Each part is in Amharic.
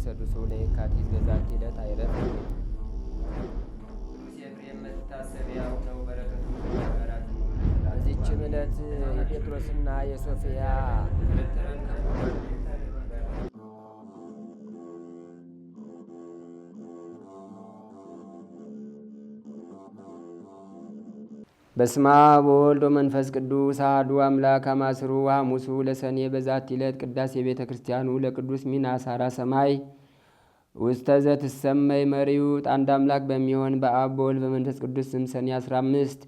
ወሰዱሱ ለየካቲት በዛቲ ዕለት አይረፍ። ኤፍሬም መታሰቢያው ነው። በረከቱ ጋራት። በዚችም ዕለት የጴጥሮስና የሶፊያ በስማ በወልድ መንፈስ ቅዱስ አሐዱ አምላክ አማስሩ ሐሙሱ ለሰኔ በዛቲ ዕለት ቅዳሴ ቤተ ክርስቲያኑ ለቅዱስ ሚናስ አራ ሰማይ ውስተ ዘትሰመይ መሪውጥ አንድ አምላክ በሚሆን በአብ በወልድ በመንፈስ ቅዱስ ስም ሰኔ 15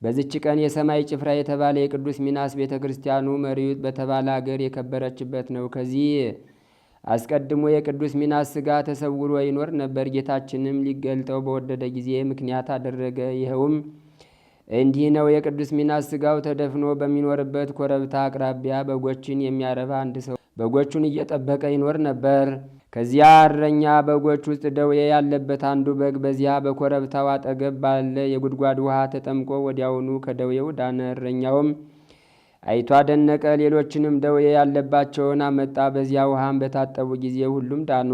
በዚች ቀን የሰማይ ጭፍራ የተባለ የቅዱስ ሚናስ ቤተ ክርስቲያኑ መሪውጥ በተባለ አገር የከበረችበት ነው። ከዚህ አስቀድሞ የቅዱስ ሚናስ ሥጋ ተሰውሮ ይኖር ነበር። ጌታችንም ሊገልጠው በወደደ ጊዜ ምክንያት አደረገ። ይኸውም እንዲህ ነው። የቅዱስ ሚናስ ሥጋው ተደፍኖ በሚኖርበት ኮረብታ አቅራቢያ በጎችን የሚያረባ አንድ ሰው በጎቹን እየጠበቀ ይኖር ነበር። ከዚያ እረኛ በጎች ውስጥ ደዌ ያለበት አንዱ በግ በዚያ በኮረብታው አጠገብ ባለ የጉድጓድ ውሃ ተጠምቆ ወዲያውኑ ከደዌው ዳነ። እረኛውም አይቶ አደነቀ። ሌሎችንም ደዌ ያለባቸውን አመጣ። በዚያ ውሃም በታጠቡ ጊዜ ሁሉም ዳኑ።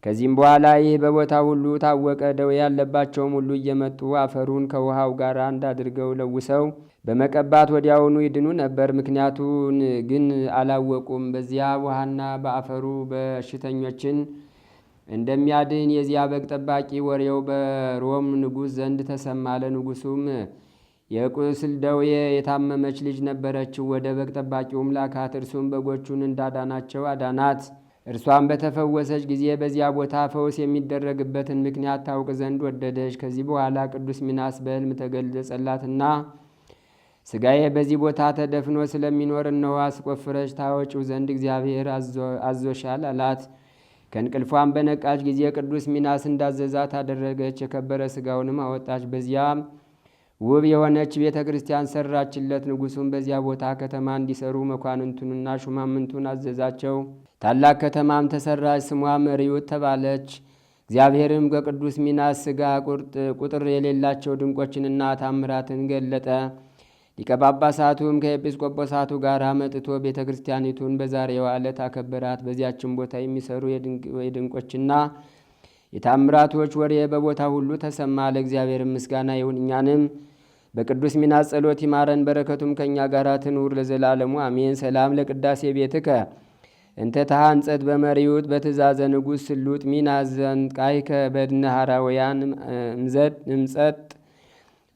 ከዚህም በኋላ ይህ በቦታ ሁሉ ታወቀ። ደዌ ያለባቸውም ሁሉ እየመጡ አፈሩን ከውሃው ጋር አንድ አድርገው ለውሰው በመቀባት ወዲያውኑ ይድኑ ነበር። ምክንያቱን ግን አላወቁም። በዚያ ውሃና በአፈሩ በሽተኞችን እንደሚያድን የዚያ በግ ጠባቂ ወሬው በሮም ንጉሥ ዘንድ ተሰማ። ለንጉሡም የቁስል ደዌ የታመመች ልጅ ነበረችው። ወደ በግ ጠባቂውም ላካት። እርሱም በጎቹን እንዳዳናቸው አዳናት። እርሷን በተፈወሰች ጊዜ በዚያ ቦታ ፈውስ የሚደረግበትን ምክንያት ታውቅ ዘንድ ወደደች። ከዚህ በኋላ ቅዱስ ሚናስ በሕልም ተገለጸላትና ሥጋዬ በዚህ ቦታ ተደፍኖ ስለሚኖር እነሆ አስቆፍረች ታወጪው ዘንድ እግዚአብሔር አዞሻል አላት። ከእንቅልፏን በነቃች ጊዜ ቅዱስ ሚናስ እንዳዘዛት አደረገች። የከበረ ሥጋውንም አወጣች። በዚያም ውብ የሆነች ቤተ ክርስቲያን ሰራችለት። ንጉሡም በዚያ ቦታ ከተማ እንዲሰሩ መኳንንቱንና ሹማምንቱን አዘዛቸው። ታላቅ ከተማም ተሰራች። ስሟም ርዩት ተባለች። እግዚአብሔርም ከቅዱስ ሚናስ ሥጋ ቁጥር የሌላቸው ድንቆችንና ታምራትን ገለጠ። ሊቀ ጳጳሳቱም ከኤጲስቆጶሳቱ ጋር መጥቶ ቤተ ክርስቲያኒቱን በዛሬዋ ዕለት አከበራት። በዚያችን ቦታ የሚሰሩ የድንቆችና የታምራቶች ወሬ በቦታ ሁሉ ተሰማ። ለእግዚአብሔር ምስጋና ይሁን። እኛንም በቅዱስ ሚናስ ጸሎት ይማረን፣ በረከቱም ከእኛ ጋር ትኑር ለዘላለሙ አሜን። ሰላም ለቅዳሴ ቤትከ እንተ ተሃንጸት በመሪውት በትእዛዘ ንጉሥ ስሉጥ ሚናስ ዘንቃይከ በድነ ሐራውያን እምጸጥ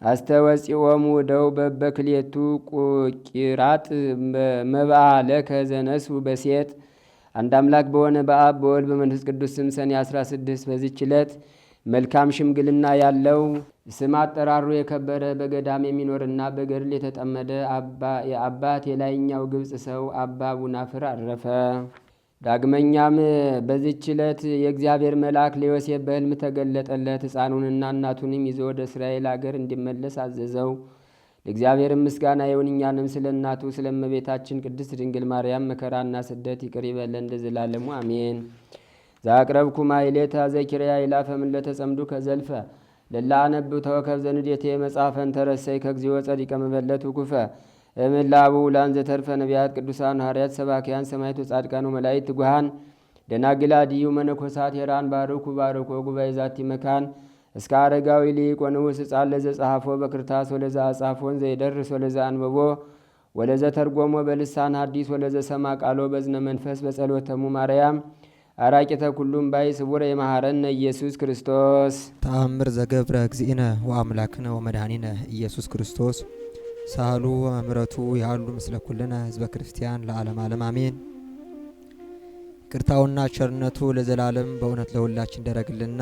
አስተወፂኦሙ ደው በበክሌቱ ቁቂራጥ መብአ ለከ ዘነሱ በሴት አንድ አምላክ በሆነ በአብ በወልድ በመንፈስ ቅዱስ ስም ሰኔ 16 በዚህች ዕለት መልካም ሽምግልና ያለው ስም አጠራሩ የከበረ በገዳም የሚኖርና በገድል የተጠመደ የአባት የላይኛው ግብፅ ሰው አባ ቡናፍር አረፈ። ዳግመኛም በዚህች ዕለት የእግዚአብሔር መልአክ ለዮሴፍ በሕልም ተገለጠለት። ሕፃኑንና እናቱንም ይዞ ወደ እስራኤል አገር እንዲመለስ አዘዘው። ለእግዚአብሔር ምስጋና ይሁን። እኛንም ስለ እናቱ ስለ እመቤታችን ቅድስት ድንግል ማርያም መከራና ስደት ይቅር ይበለን ለዘላለሙ አሜን። ዛቅረብኩ ማይሌታ ዘኪርያ ይላፈምን ለተጸምዱ ከዘልፈ ለላ አነብ ተወከብ ዘንዴቴ መጽሐፈን ተረሰይ ከግዚኦ ጸዲቀ መበለቱ ኩፈ እምላቡ ላን ዘተርፈ ነቢያት ቅዱሳን ሐዋርያት ሰባኪያን ሰማዕታት ጻድቃን ወመላእክት ትጉሃን ደናግል አድዩ መነኮሳት ሄራን ባርኩ ባርኮ ጉባኤ ዛቲ መካን እስከ አረጋዊ ሊቅ ወንዑስ ሕፃን ለዘ ጸሐፎ በክርታስ ወለዘ አጻፎን ዘይደርስ ወለዘ አንበቦ ወለዘ ተርጎሞ በልሳን ሐዲስ ወለዘ ሰማ ቃሎ በዝነ መንፈስ በጸሎተሙ ማርያም አራቂተ ኩሉም ባይ ስቡረ የማሐረነ ኢየሱስ ክርስቶስ ተአምር ዘገብረ እግዚእነ ወአምላክነ ወመድኃኒነ ኢየሱስ ክርስቶስ ሳህሉ ወመምረቱ ያሉ ምስለ ኩልነ ህዝበ ክርስቲያን ለዓለም ዓለም አሜን። ይቅርታውና ቸርነቱ ለዘላለም በእውነት ለሁላችን ደረግልና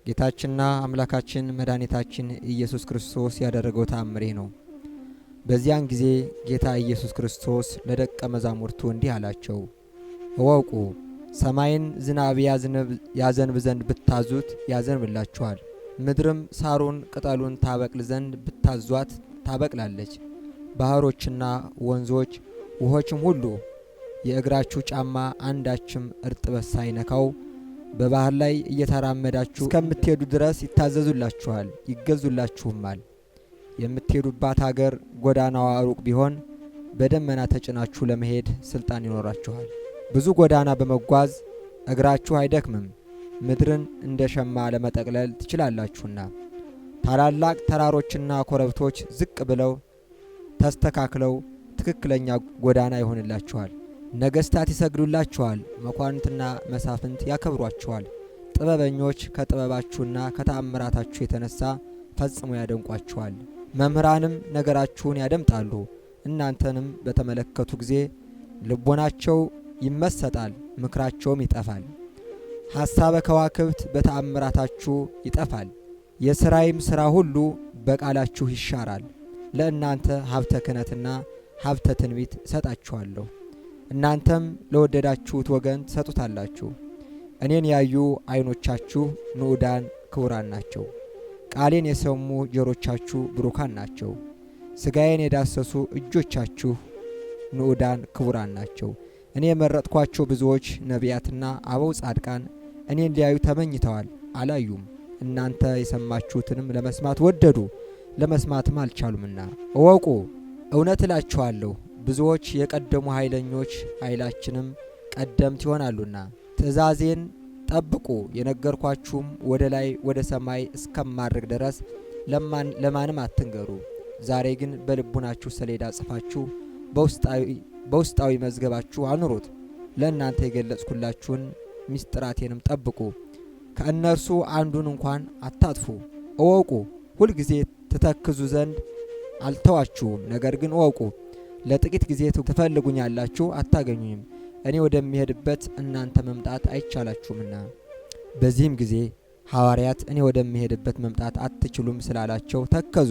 ጌታችንና አምላካችን መድኃኒታችን ኢየሱስ ክርስቶስ ያደረገው ተአምሬ ነው። በዚያን ጊዜ ጌታ ኢየሱስ ክርስቶስ ለደቀ መዛሙርቱ እንዲህ አላቸው፣ እወቁ ሰማይን ዝናብ ያዘንብ ዘንድ ብታዙት ያዘንብላችኋል። ምድርም ሳሩን ቅጠሉን ታበቅል ዘንድ ብታዟት ታበቅላለች። ባህሮችና ወንዞች ውሆችም ሁሉ የእግራችሁ ጫማ አንዳችም እርጥበት ሳይነካው በባህር ላይ እየተራመዳችሁ እስከምትሄዱ ድረስ ይታዘዙላችኋል፣ ይገዙላችሁማል። የምትሄዱባት ሀገር ጎዳናዋ ሩቅ ቢሆን በደመና ተጭናችሁ ለመሄድ ስልጣን ይኖራችኋል። ብዙ ጎዳና በመጓዝ እግራችሁ አይደክምም። ምድርን እንደ ሸማ ለመጠቅለል ትችላላችሁና። ታላላቅ ተራሮችና ኮረብቶች ዝቅ ብለው ተስተካክለው ትክክለኛ ጎዳና ይሆንላችኋል። ነገሥታት ይሰግዱላችኋል፣ መኳንንትና መሳፍንት ያከብሯችኋል። ጥበበኞች ከጥበባችሁና ከተአምራታችሁ የተነሳ ፈጽሞ ያደንቋችኋል። መምህራንም ነገራችሁን ያደምጣሉ። እናንተንም በተመለከቱ ጊዜ ልቦናቸው ይመሰጣል፣ ምክራቸውም ይጠፋል። ሐሳበ ከዋክብት በተአምራታችሁ ይጠፋል። የሥራይም ሥራ ሁሉ በቃላችሁ ይሻራል። ለእናንተ ሀብተ ክህነትና ሀብተ ትንቢት እሰጣችኋለሁ። እናንተም ለወደዳችሁት ወገን ትሰጡታላችሁ። እኔን ያዩ ዓይኖቻችሁ ንዑዳን ክቡራን ናቸው። ቃሌን የሰሙ ጆሮቻችሁ ብሩካን ናቸው። ሥጋዬን የዳሰሱ እጆቻችሁ ንዑዳን ክቡራን ናቸው። እኔ የመረጥኳቸው ብዙዎች ነቢያትና አበው ጻድቃን እኔን ሊያዩ ተመኝተዋል፣ አላዩም። እናንተ የሰማችሁትንም ለመስማት ወደዱ፣ ለመስማትም አልቻሉምና። እወቁ፣ እውነት እላችኋለሁ፣ ብዙዎች የቀደሙ ኃይለኞች ኃይላችንም ቀደምት ይሆናሉና። ትእዛዜን ጠብቁ፣ የነገርኳችሁም ወደ ላይ ወደ ሰማይ እስከማድረግ ድረስ ለማንም አትንገሩ። ዛሬ ግን በልቡናችሁ ሰሌዳ ጽፋችሁ በውስጣዊ መዝገባችሁ አኑሩት። ለእናንተ የገለጽኩላችሁን ምስጢራቴንም ጠብቁ። ከእነርሱ አንዱን እንኳን አታጥፉ። እወቁ፣ ሁልጊዜ ትተክዙ ዘንድ አልተዋችሁም። ነገር ግን እወቁ፣ ለጥቂት ጊዜ ትፈልጉኛላችሁ፣ አታገኙኝም። እኔ ወደሚሄድበት እናንተ መምጣት አይቻላችሁምና። በዚህም ጊዜ ሐዋርያት እኔ ወደሚሄድበት መምጣት አትችሉም ስላላቸው ተከዙ።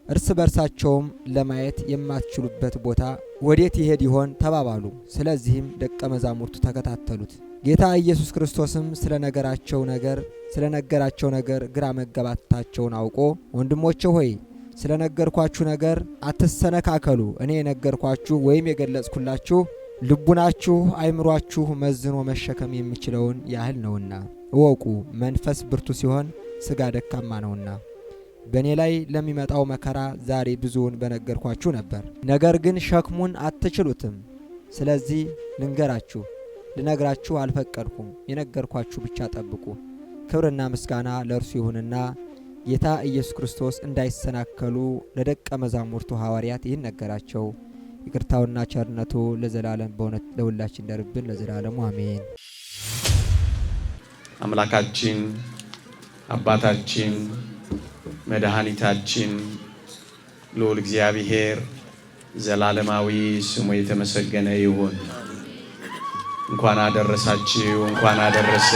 እርስ በርሳቸውም ለማየት የማትችሉበት ቦታ ወዴት ይሄድ ይሆን ተባባሉ። ስለዚህም ደቀ መዛሙርቱ ተከታተሉት። ጌታ ኢየሱስ ክርስቶስም ስለነገራቸው ነገር ግራ መጋባታቸውን አውቆ ወንድሞቼ ሆይ ስለነገርኳችሁ ነገር አትሰነካከሉ። እኔ የነገርኳችሁ ወይም የገለጽኩላችሁ ልቡናችሁ አይምሯችሁ መዝኖ መሸከም የሚችለውን ያህል ነውና እወቁ። መንፈስ ብርቱ ሲሆን ሥጋ ደካማ ነውና። በእኔ ላይ ለሚመጣው መከራ ዛሬ ብዙውን በነገርኳችሁ ነበር፣ ነገር ግን ሸክሙን አትችሉትም። ስለዚህ ልነግራችሁ አልፈቀድኩም። የነገርኳችሁ ብቻ ጠብቁ። ክብርና ምስጋና ለእርሱ ይሁንና ጌታ ኢየሱስ ክርስቶስ እንዳይሰናከሉ ለደቀ መዛሙርቱ ሐዋርያት ይህን ነገራቸው። ይቅርታውና ቸርነቱ ለዘላለም በእውነት ለሁላችን ደርብን ለዘላለሙ አሜን። አምላካችን አባታችን መድኃኒታችን ልዑል እግዚአብሔር ዘላለማዊ ስሙ የተመሰገነ ይሁን። እንኳን አደረሳችሁ፣ እንኳን አደረሰ።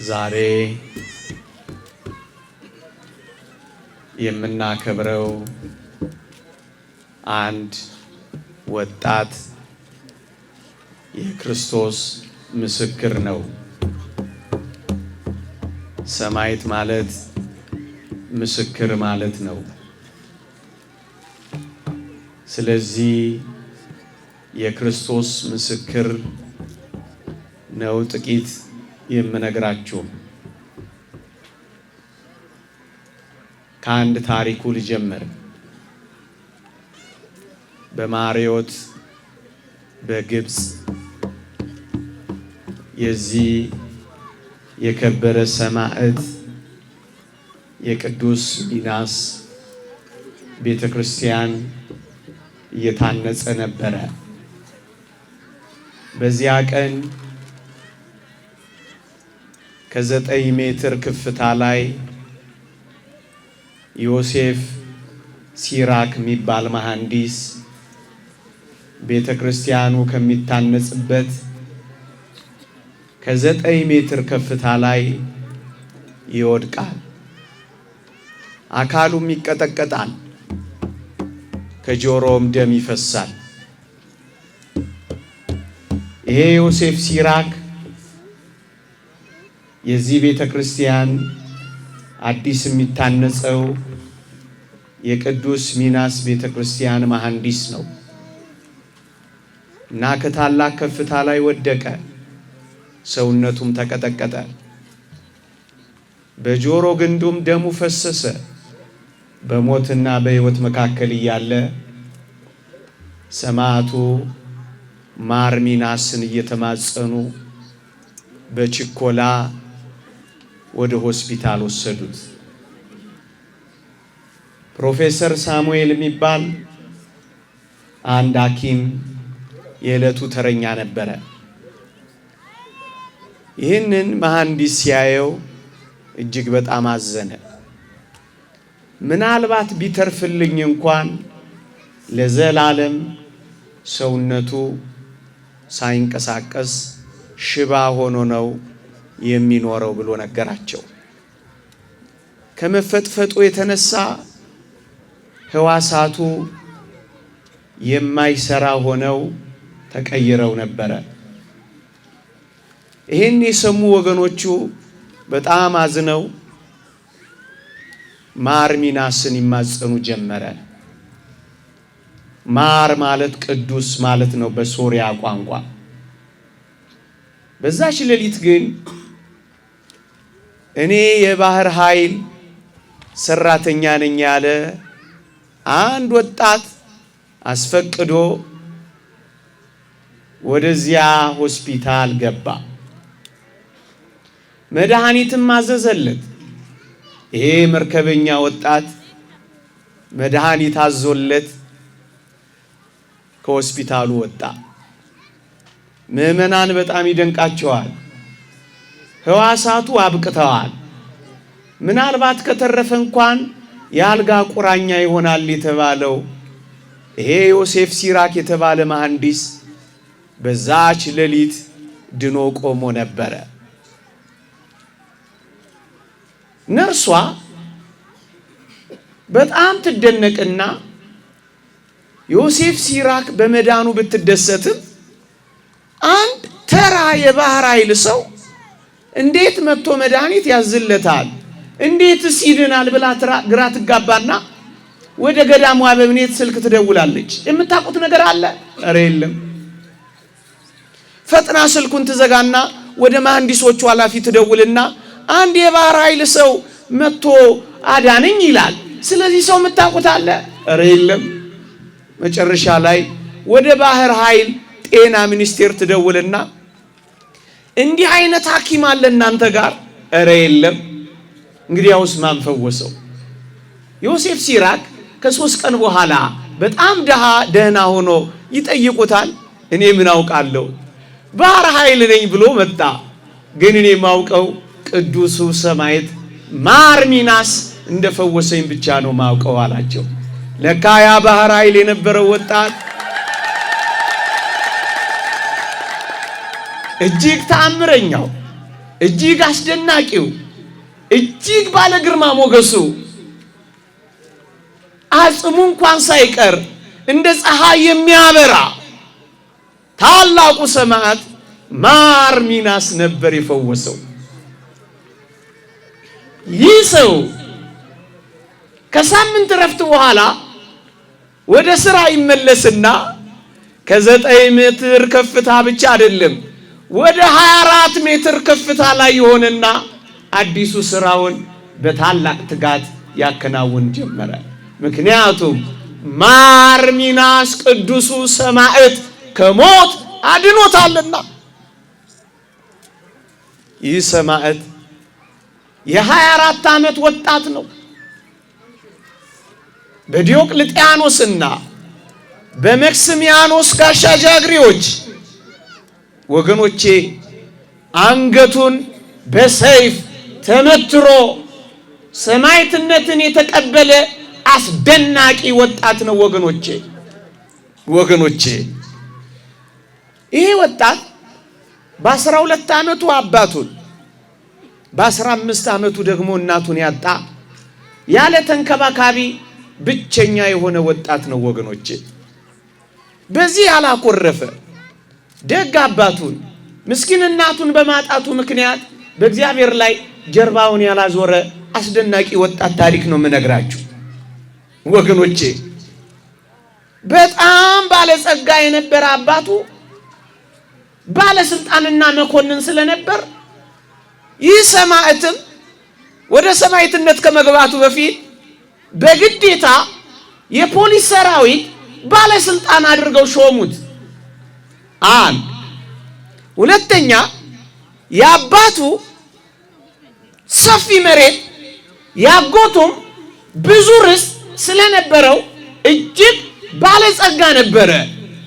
ዛሬ የምናከብረው አንድ ወጣት የክርስቶስ ምስክር ነው። ሰማዕት ማለት ምስክር ማለት ነው። ስለዚህ የክርስቶስ ምስክር ነው ጥቂት የምነግራችሁ። ከአንድ ታሪኩ ልጀምር። በማሪዮት በግብፅ የዚህ የከበረ ሰማዕት የቅዱስ ሚናስ ቤተክርስቲያን እየታነጸ ነበረ። በዚያ ቀን ከ9 ሜትር ከፍታ ላይ ዮሴፍ ሲራክ የሚባል መሐንዲስ ቤተክርስቲያኑ ከሚታነጽበት ከ9 ሜትር ከፍታ ላይ ይወድቃል። አካሉም ይቀጠቀጣል፣ ከጆሮም ደም ይፈሳል። ይሄ ዮሴፍ ሲራክ የዚህ ቤተክርስቲያን አዲስ የሚታነጸው የቅዱስ ሚናስ ቤተክርስቲያን መሐንዲስ ነው እና ከታላቅ ከፍታ ላይ ወደቀ። ሰውነቱም ተቀጠቀጠ። በጆሮ ግንዱም ደሙ ፈሰሰ። በሞትና በሕይወት መካከል እያለ ሰማዕቱ ማር ሚናስን እየተማጸኑ በችኮላ ወደ ሆስፒታል ወሰዱት። ፕሮፌሰር ሳሙኤል የሚባል አንድ ሐኪም የዕለቱ ተረኛ ነበረ። ይህንን መሐንዲስ ሲያየው እጅግ በጣም አዘነ። ምናልባት ቢተርፍልኝ እንኳን ለዘላለም ሰውነቱ ሳይንቀሳቀስ ሽባ ሆኖ ነው የሚኖረው ብሎ ነገራቸው። ከመፈጥፈጡ የተነሳ ሕዋሳቱ የማይሰራ ሆነው ተቀይረው ነበረ። ይህን የሰሙ ወገኖቹ በጣም አዝነው ማር ሚናስን ይማጸኑ ጀመረ። ማር ማለት ቅዱስ ማለት ነው በሶሪያ ቋንቋ። በዛች ሌሊት ግን እኔ የባህር ኃይል ሰራተኛ ነኝ ያለ አንድ ወጣት አስፈቅዶ ወደዚያ ሆስፒታል ገባ። መድኃኒትም አዘዘለት። ይሄ መርከበኛ ወጣት መድኃኒት አዞለት ከሆስፒታሉ ወጣ። ምዕመናን በጣም ይደንቃቸዋል። ሕዋሳቱ አብቅተዋል። ምናልባት ከተረፈ እንኳን የአልጋ ቁራኛ ይሆናል የተባለው ይሄ ዮሴፍ ሲራክ የተባለ መሐንዲስ በዛች ሌሊት ድኖ ቆሞ ነበረ። ነርሷ በጣም ትደነቅና ዮሴፍ ሲራክ በመዳኑ ብትደሰትም አንድ ተራ የባህር ኃይል ሰው እንዴት መጥቶ መድኃኒት ያዝለታል እንዴትስ ይድናል ብላ ግራ ትጋባና ወደ ገዳሙ አበምኔት ስልክ ትደውላለች። የምታውቁት ነገር አለ? ኧረ የለም። ፈጥና ስልኩን ትዘጋና ወደ መሐንዲሶቹ ኃላፊ ትደውልና አንድ የባህር ኃይል ሰው መጥቶ አዳነኝ ይላል። ስለዚህ ሰው የምታውቁት አለ? ኧረ የለም። መጨረሻ ላይ ወደ ባህር ኃይል ጤና ሚኒስቴር ትደውልና እንዲህ አይነት ሐኪም አለ እናንተ ጋር? ኧረ የለም። እንግዲያውስ ማን ፈወሰው? ዮሴፍ ሲራክ ከ3 ቀን በኋላ በጣም ደህና ሆኖ ይጠይቁታል። እኔ ምን አውቃለሁ ባህር ኃይል ነኝ ብሎ መጣ። ግን እኔ ማውቀው ቅዱሱ ሰማዕት ማር ሚናስ እንደፈወሰኝ ብቻ ነው ማውቀው አላቸው። ለካ ያ ባህር ኃይል የነበረው ወጣት እጅግ ተአምረኛው፣ እጅግ አስደናቂው፣ እጅግ ባለ ግርማ ሞገሱ አጽሙ እንኳን ሳይቀር እንደ ፀሐይ የሚያበራ ታላቁ ሰማዕት ማር ሚናስ ነበር የፈወሰው። ይህ ሰው ከሳምንት ረፍት በኋላ ወደ ስራ ይመለስና ከ9 ሜትር ከፍታ ብቻ አይደለም ወደ 24 ሜትር ከፍታ ላይ ይሆንና አዲሱ ስራውን በታላቅ ትጋት ያከናውን ጀመረ። ምክንያቱም ማር ሚናስ ቅዱሱ ሰማዕት ከሞት አድኖታልና። ይህ ሰማዕት የ24 ዓመት ወጣት ነው። በዲዮቅልጥያኖስና በመክስሚያኖስ ጋሻ ጃግሬዎች ወገኖቼ አንገቱን በሰይፍ ተመትሮ ሰማዕትነትን የተቀበለ አስደናቂ ወጣት ነው። ወገኖቼ ይሄ ወጣት በ12 ዓመቱ አባቱን በ15 ዓመቱ ደግሞ እናቱን ያጣ ያለ ተንከባካቢ ብቸኛ የሆነ ወጣት ነው። ወገኖቼ በዚህ ያላኮረፈ ደግ አባቱን ምስኪን እናቱን በማጣቱ ምክንያት በእግዚአብሔር ላይ ጀርባውን ያላዞረ አስደናቂ ወጣት ታሪክ ነው የምነግራችሁ ወገኖቼ። በጣም ባለጸጋ የነበረ አባቱ ባለስልጣንና መኮንን ስለነበር ይህ ሰማዕትም ወደ ሰማዕትነት ከመግባቱ በፊት በግዴታ የፖሊስ ሰራዊት ባለስልጣን አድርገው ሾሙት። አንድ ሁለተኛ ያባቱ ሰፊ መሬት ያጎቱም ብዙ ርስት ስለነበረው እጅግ ባለጸጋ ነበረ።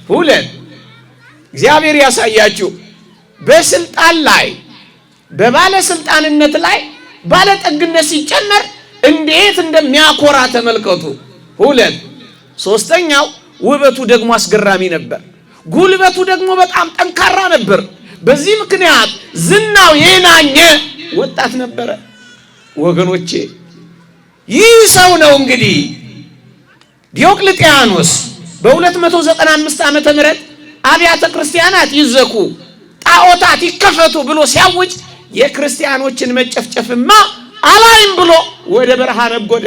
ሁለት እግዚአብሔር ያሳያችሁ በስልጣን ላይ በባለስልጣንነት ላይ ባለጠግነት ሲጨመር እንዴት እንደሚያኮራ ተመልከቱ። ሁለት ሶስተኛው ውበቱ ደግሞ አስገራሚ ነበር። ጉልበቱ ደግሞ በጣም ጠንካራ ነበር። በዚህ ምክንያት ዝናው የናኘ ወጣት ነበረ። ወገኖቼ ይህ ሰው ነው እንግዲህ ዲዮቅልጥያኖስ በ295 ዓመተ ምህረት አብያተ ክርስቲያናት ይዘጉ ጣዖታት ይከፈቱ ብሎ ሲያውጅ የክርስቲያኖችን መጨፍጨፍማ አላይም ብሎ ወደ በረሃ ነጎደ።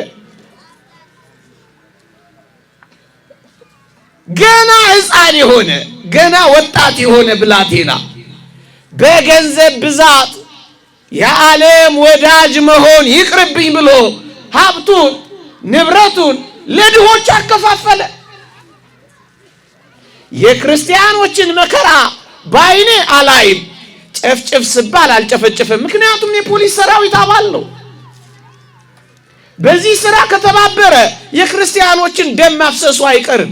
ገና ሕፃን የሆነ ገና ወጣት የሆነ ብላቴና በገንዘብ ብዛት የዓለም ወዳጅ መሆን ይቅርብኝ ብሎ ሀብቱን ንብረቱን ለድሆች አከፋፈለ። የክርስቲያኖችን መከራ ባይኔ አላይም፣ ጨፍጭፍ ስባል አልጨፈጭፍም። ምክንያቱም የፖሊስ ሰራዊት አባል ነው። በዚህ ስራ ከተባበረ የክርስቲያኖችን ደም ማፍሰሱ አይቀርም።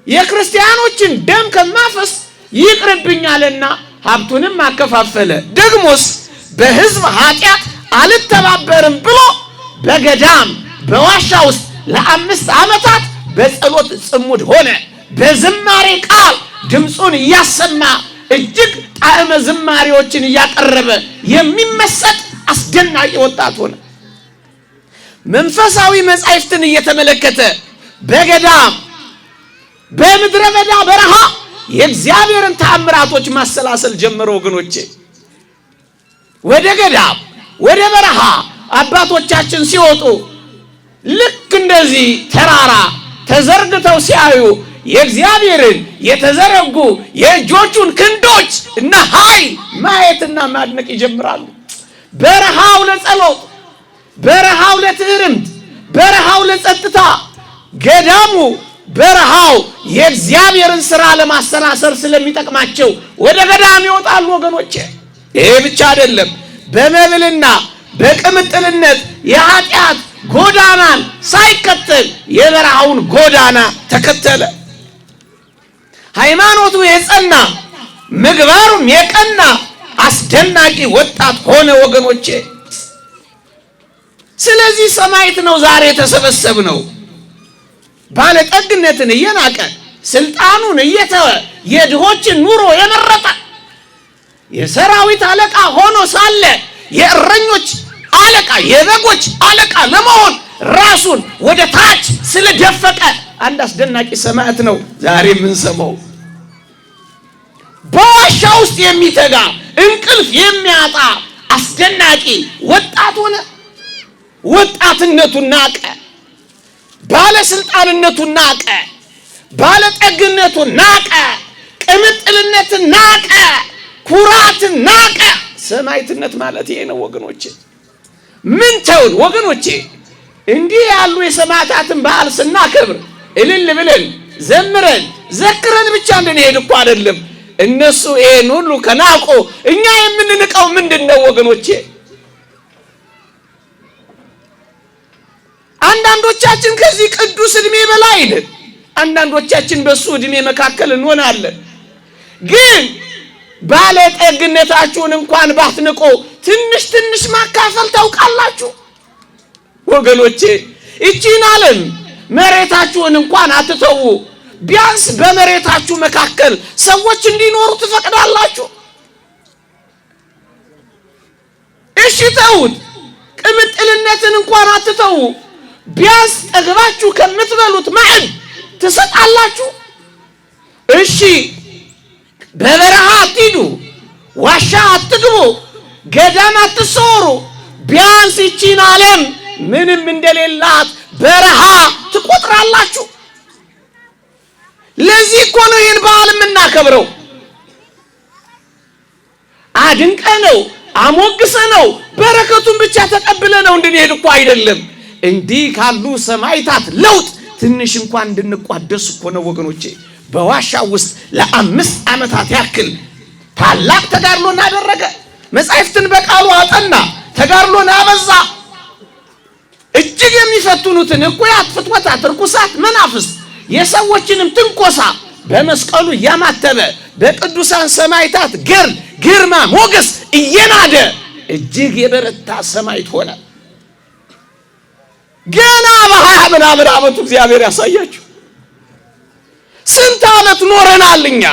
የክርስቲያኖችን ደም ከማፈስ ይቅርብኛልና ሀብቱንም አከፋፈለ። ደግሞስ በሕዝብ ኃጢአት አልተባበርም ብሎ በገዳም በዋሻ ውስጥ ለ5 ዓመታት በጸሎት ጽሙድ ሆነ። በዝማሬ ቃል ድምፁን እያሰማ እጅግ ጣዕመ ዝማሬዎችን እያቀረበ የሚመሰጥ አስደናቂ ወጣት ሆነ። መንፈሳዊ መጻሕፍትን እየተመለከተ በገዳም በምድረ በዳ በረሃ የእግዚአብሔርን ተአምራቶች ማሰላሰል ጀመረ። ወገኖቼ ወደ ገዳም ወደ በረሃ አባቶቻችን ሲወጡ ልክ እንደዚህ ተራራ ተዘርግተው ሲያዩ የእግዚአብሔርን የተዘረጉ የእጆቹን ክንዶች እና ኃይል ማየትና ማድነቅ ይጀምራሉ። በረሃው ለጸሎት፣ በረሃው ለትዕርምት፣ በረሃው ለጸጥታ፣ ገዳሙ በረሃው የእግዚአብሔርን ሥራ ለማሰናሰር ስለሚጠቅማቸው ወደ ገዳም ይወጣሉ። ወገኖቼ ይሄ ብቻ አይደለም። በመብልና በቅምጥልነት የኃጢአት ጎዳናን ሳይከተል የበረሃውን ጎዳና ተከተለ። ሃይማኖቱ የጸና ምግባሩም የቀና አስደናቂ ወጣት ሆነ። ወገኖቼ ስለዚህ ሰማዕት ነው ዛሬ የተሰበሰብነው። ባለጠግነትን እየናቀ ስልጣኑን እየተወ የድሆችን ኑሮ የመረጠ የሰራዊት አለቃ ሆኖ ሳለ የእረኞች አለቃ የበጎች አለቃ ለመሆን ራሱን ወደ ታች ስለደፈቀ አንድ አስደናቂ ሰማዕት ነው ዛሬ የምንሰማው። በዋሻ ውስጥ የሚተጋ እንቅልፍ የሚያጣ አስደናቂ ወጣት ሆነ። ወጣትነቱን ናቀ፣ ባለስልጣንነቱን ናቀ፣ ባለጠግነቱን ናቀ፣ ቅምጥልነትን ናቀ፣ ኩራትን ናቀ። ሰማዕትነት ማለት ይሄ ነው ወገኖቼ። ምን ተውን ወገኖቼ፣ እንዲህ ያሉ የሰማዕታትን በዓል ስናከብር እልል ብለን ዘምረን ዘክረን ብቻ እንድንሄድ እኮ አይደለም። እነሱ ይሄን ሁሉ ከናቆ እኛ የምንንቀው ምንድነው ወገኖቼ? አንዳንዶቻችን ከዚህ ቅዱስ እድሜ በላይ ነን፣ አንዳንዶቻችን በሱ እድሜ መካከል እንሆናለን። ግን ባለጠግነታችሁን እንኳን ባትንቆ ትንሽ ትንሽ ማካፈል ታውቃላችሁ ወገኖቼ። እቺን ዓለም መሬታችሁን እንኳን አትተዉ። ቢያንስ በመሬታችሁ መካከል ሰዎች እንዲኖሩ ትፈቅዳላችሁ? እሺ ተውት። ቅምጥልነትን እንኳን አትተዉ። ቢያንስ ጠግባችሁ ከምትበሉት ማዕድ ትሰጣላችሁ? እሺ በበረሃ አትሂዱ፣ ዋሻ አትግቡ፣ ገዳም አትሰወሩ። ቢያንስ ይቺን ዓለም ምንም እንደሌላት በረሃ ትቆጥራላችሁ? ለዚህ እኮ ነው ይህን በዓል የምናከብረው። አድንቀ ነው አሞግሰ ነው በረከቱን ብቻ ተቀብለ ነው እንድንሄድ እኮ አይደለም። እንዲህ ካሉ ሰማዕታት ለውጥ ትንሽ እንኳን እንድንቋደስ እኮ ነው ወገኖቼ። በዋሻ ውስጥ ለ5 ዓመታት ያክል ታላቅ ተጋድሎን አደረገ። መጻሕፍትን በቃሉ አጠና፣ ተጋድሎን አበዛ። እጅግ የሚፈትኑትን እኩያት፣ ፍትወታት፣ ርኩሳት፣ መናፍስት የሰዎችንም ትንኮሳ በመስቀሉ እያማተበ በቅዱሳን ሰማዕታት ገድል ግርማ ሞገስ እየናደ እጅግ የበረታ ሰማዕት ሆነ። ገና በ20 ምናምን ዓመቱ እግዚአብሔር ያሳያችሁ። ስንት ዓመት ኖረናል እኛ።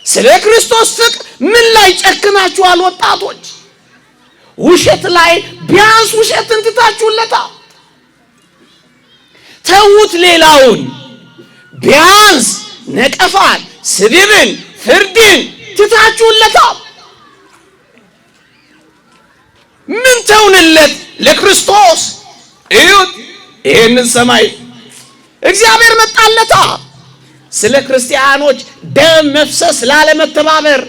ስለ ክርስቶስ ፍቅር ምን ላይ ጨክናችኋል ወጣቶች? ውሸት ላይ ቢያንስ ውሸትን ትታችሁለታል። ተዉት ሌላውን፣ ቢያንስ ነቀፋን፣ ስድብን፣ ፍርድን ትታችሁለታል። ምን ተውንለት ለክርስቶስ? እዩት ይህንን ሰማይ እግዚአብሔር መጣለታ። ስለ ክርስቲያኖች ደም መፍሰስ ላለመተባበር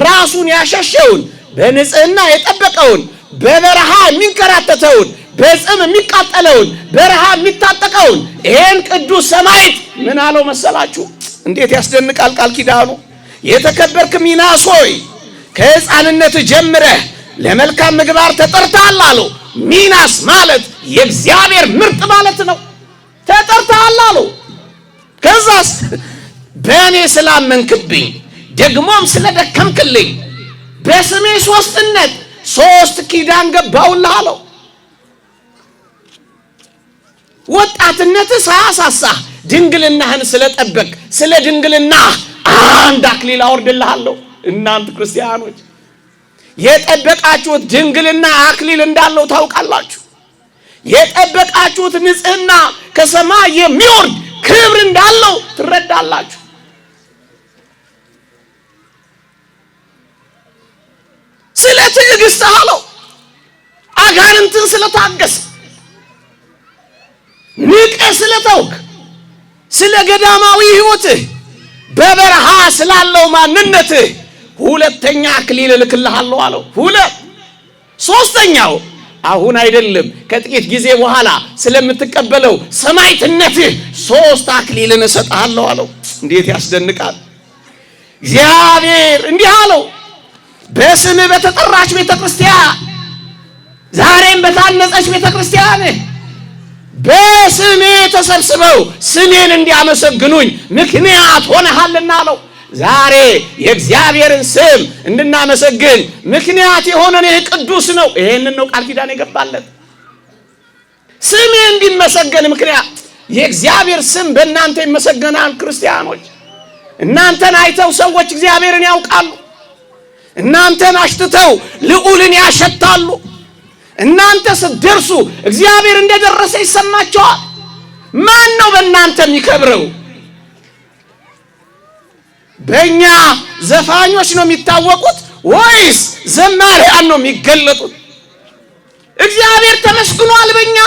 ራሱን ያሸሸውን፣ በንጽህና የጠበቀውን፣ በበረሃ የሚንከራተተውን፣ በጽም የሚቃጠለውን፣ በረሃ የሚታጠቀውን ይህን ቅዱስ ሰማዕት ምን አለው መሰላችሁ? እንዴት ያስደንቃል ቃል ኪዳኑ! የተከበርክ ሚናስ ሆይ ከሕፃንነት ጀምረህ ለመልካም ምግባር ተጠርተሃል አለው። ሚናስ ማለት የእግዚአብሔር ምርጥ ማለት ነው። ተጠርተሃል አለው። ከዛስ በእኔ ስላመንክብኝ ደግሞም ስለደከምክልኝ በስሜ ሶስትነት 3 ኪዳን ገባሁልህ አለው። ወጣትነትህ ሳያሳሳህ ድንግልናህን ስለጠበቅ ስለ ድንግልና አንድ አክሊል አወርድልሃለሁ። እናንተ ክርስቲያኖች የጠበቃችሁት ድንግልና አክሊል እንዳለው ታውቃላችሁ። የጠበቃችሁት ንጽህና ከሰማይ የሚወርድ ክብር እንዳለው ትረዳላችሁ። ስለ ትዕግስት አለው። አጋንንትን ስለታገስ፣ ንቀ ስለተውክ፣ ስለ ገዳማዊ ሕይወትህ፣ በበረሃ ስላለው ማንነትህ 2ኛ አክሊል እልክልሃለሁ አለው። 3ኛው አሁን አይደለም ከጥቂት ጊዜ በኋላ ስለምትቀበለው ሰማዕትነትህ 3 አክሊልን እሰጥሃለሁ አለው። እንዴት ያስደንቃል! እግዚአብሔር እንዲህ አለው፣ በስምህ በተጠራች ቤተክርስቲያን፣ ዛሬም በታነጸች ቤተክርስቲያን በስሜ ተሰብስበው ስሜን እንዲያመሰግኑኝ ምክንያት ሆነሃልና አለው። ዛሬ የእግዚአብሔርን ስም እንድናመሰግን ምክንያት የሆነን ይህ ቅዱስ ነው። ይሄንን ነው ቃል ኪዳን የገባለት። ስሜ እንዲመሰገን ምክንያት የእግዚአብሔር ስም በእናንተ ይመሰገናል። ክርስቲያኖች እናንተን አይተው ሰዎች እግዚአብሔርን ያውቃሉ። እናንተን አሽትተው ልዑልን ያሸታሉ። እናንተ ስትደርሱ እግዚአብሔር እንደደረሰ ይሰማቸዋል። ማን ነው በእናንተ የሚከብረው? በእኛ ዘፋኞች ነው የሚታወቁት ወይስ ዘማሪያን ነው የሚገለጡት? እግዚአብሔር ተመስግኗል በእኛ።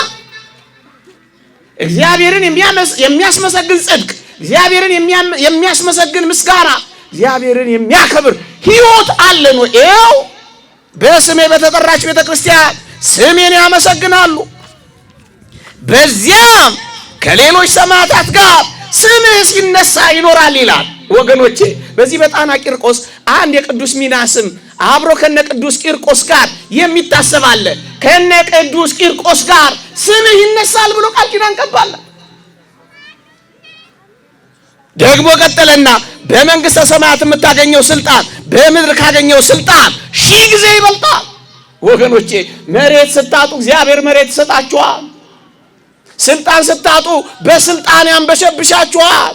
እግዚአብሔርን የሚያስመሰግን ጽድቅ፣ እግዚአብሔርን የሚያስመሰግን ምስጋና፣ እግዚአብሔርን የሚያከብር ሕይወት አለን ወይ? ይኸው በስሜ በተጠራች ቤተክርስቲያን ስሜን ያመሰግናሉ። በዚያም ከሌሎች ሰማዕታት ጋር ስምህ ሲነሳ ይኖራል ይላል። ወገኖቼ በዚህ በጣና ቂርቆስ አንድ የቅዱስ ሚናስም አብሮ ከነ ቅዱስ ቂርቆስ ጋር የሚታሰብ አለ። ከነ ቅዱስ ቂርቆስ ጋር ስምህ ይነሳል ብሎ ቃል ኪዳን ገባለ። ደግሞ ቀጠለና በመንግስተ ሰማያት የምታገኘው ስልጣን በምድር ካገኘው ስልጣን 1000 ጊዜ ይበልጣል። ወገኖቼ መሬት ስታጡ እግዚአብሔር መሬት ይሰጣችኋል። ስልጣን ስታጡ በስልጣን ያንበሸብሻችኋል።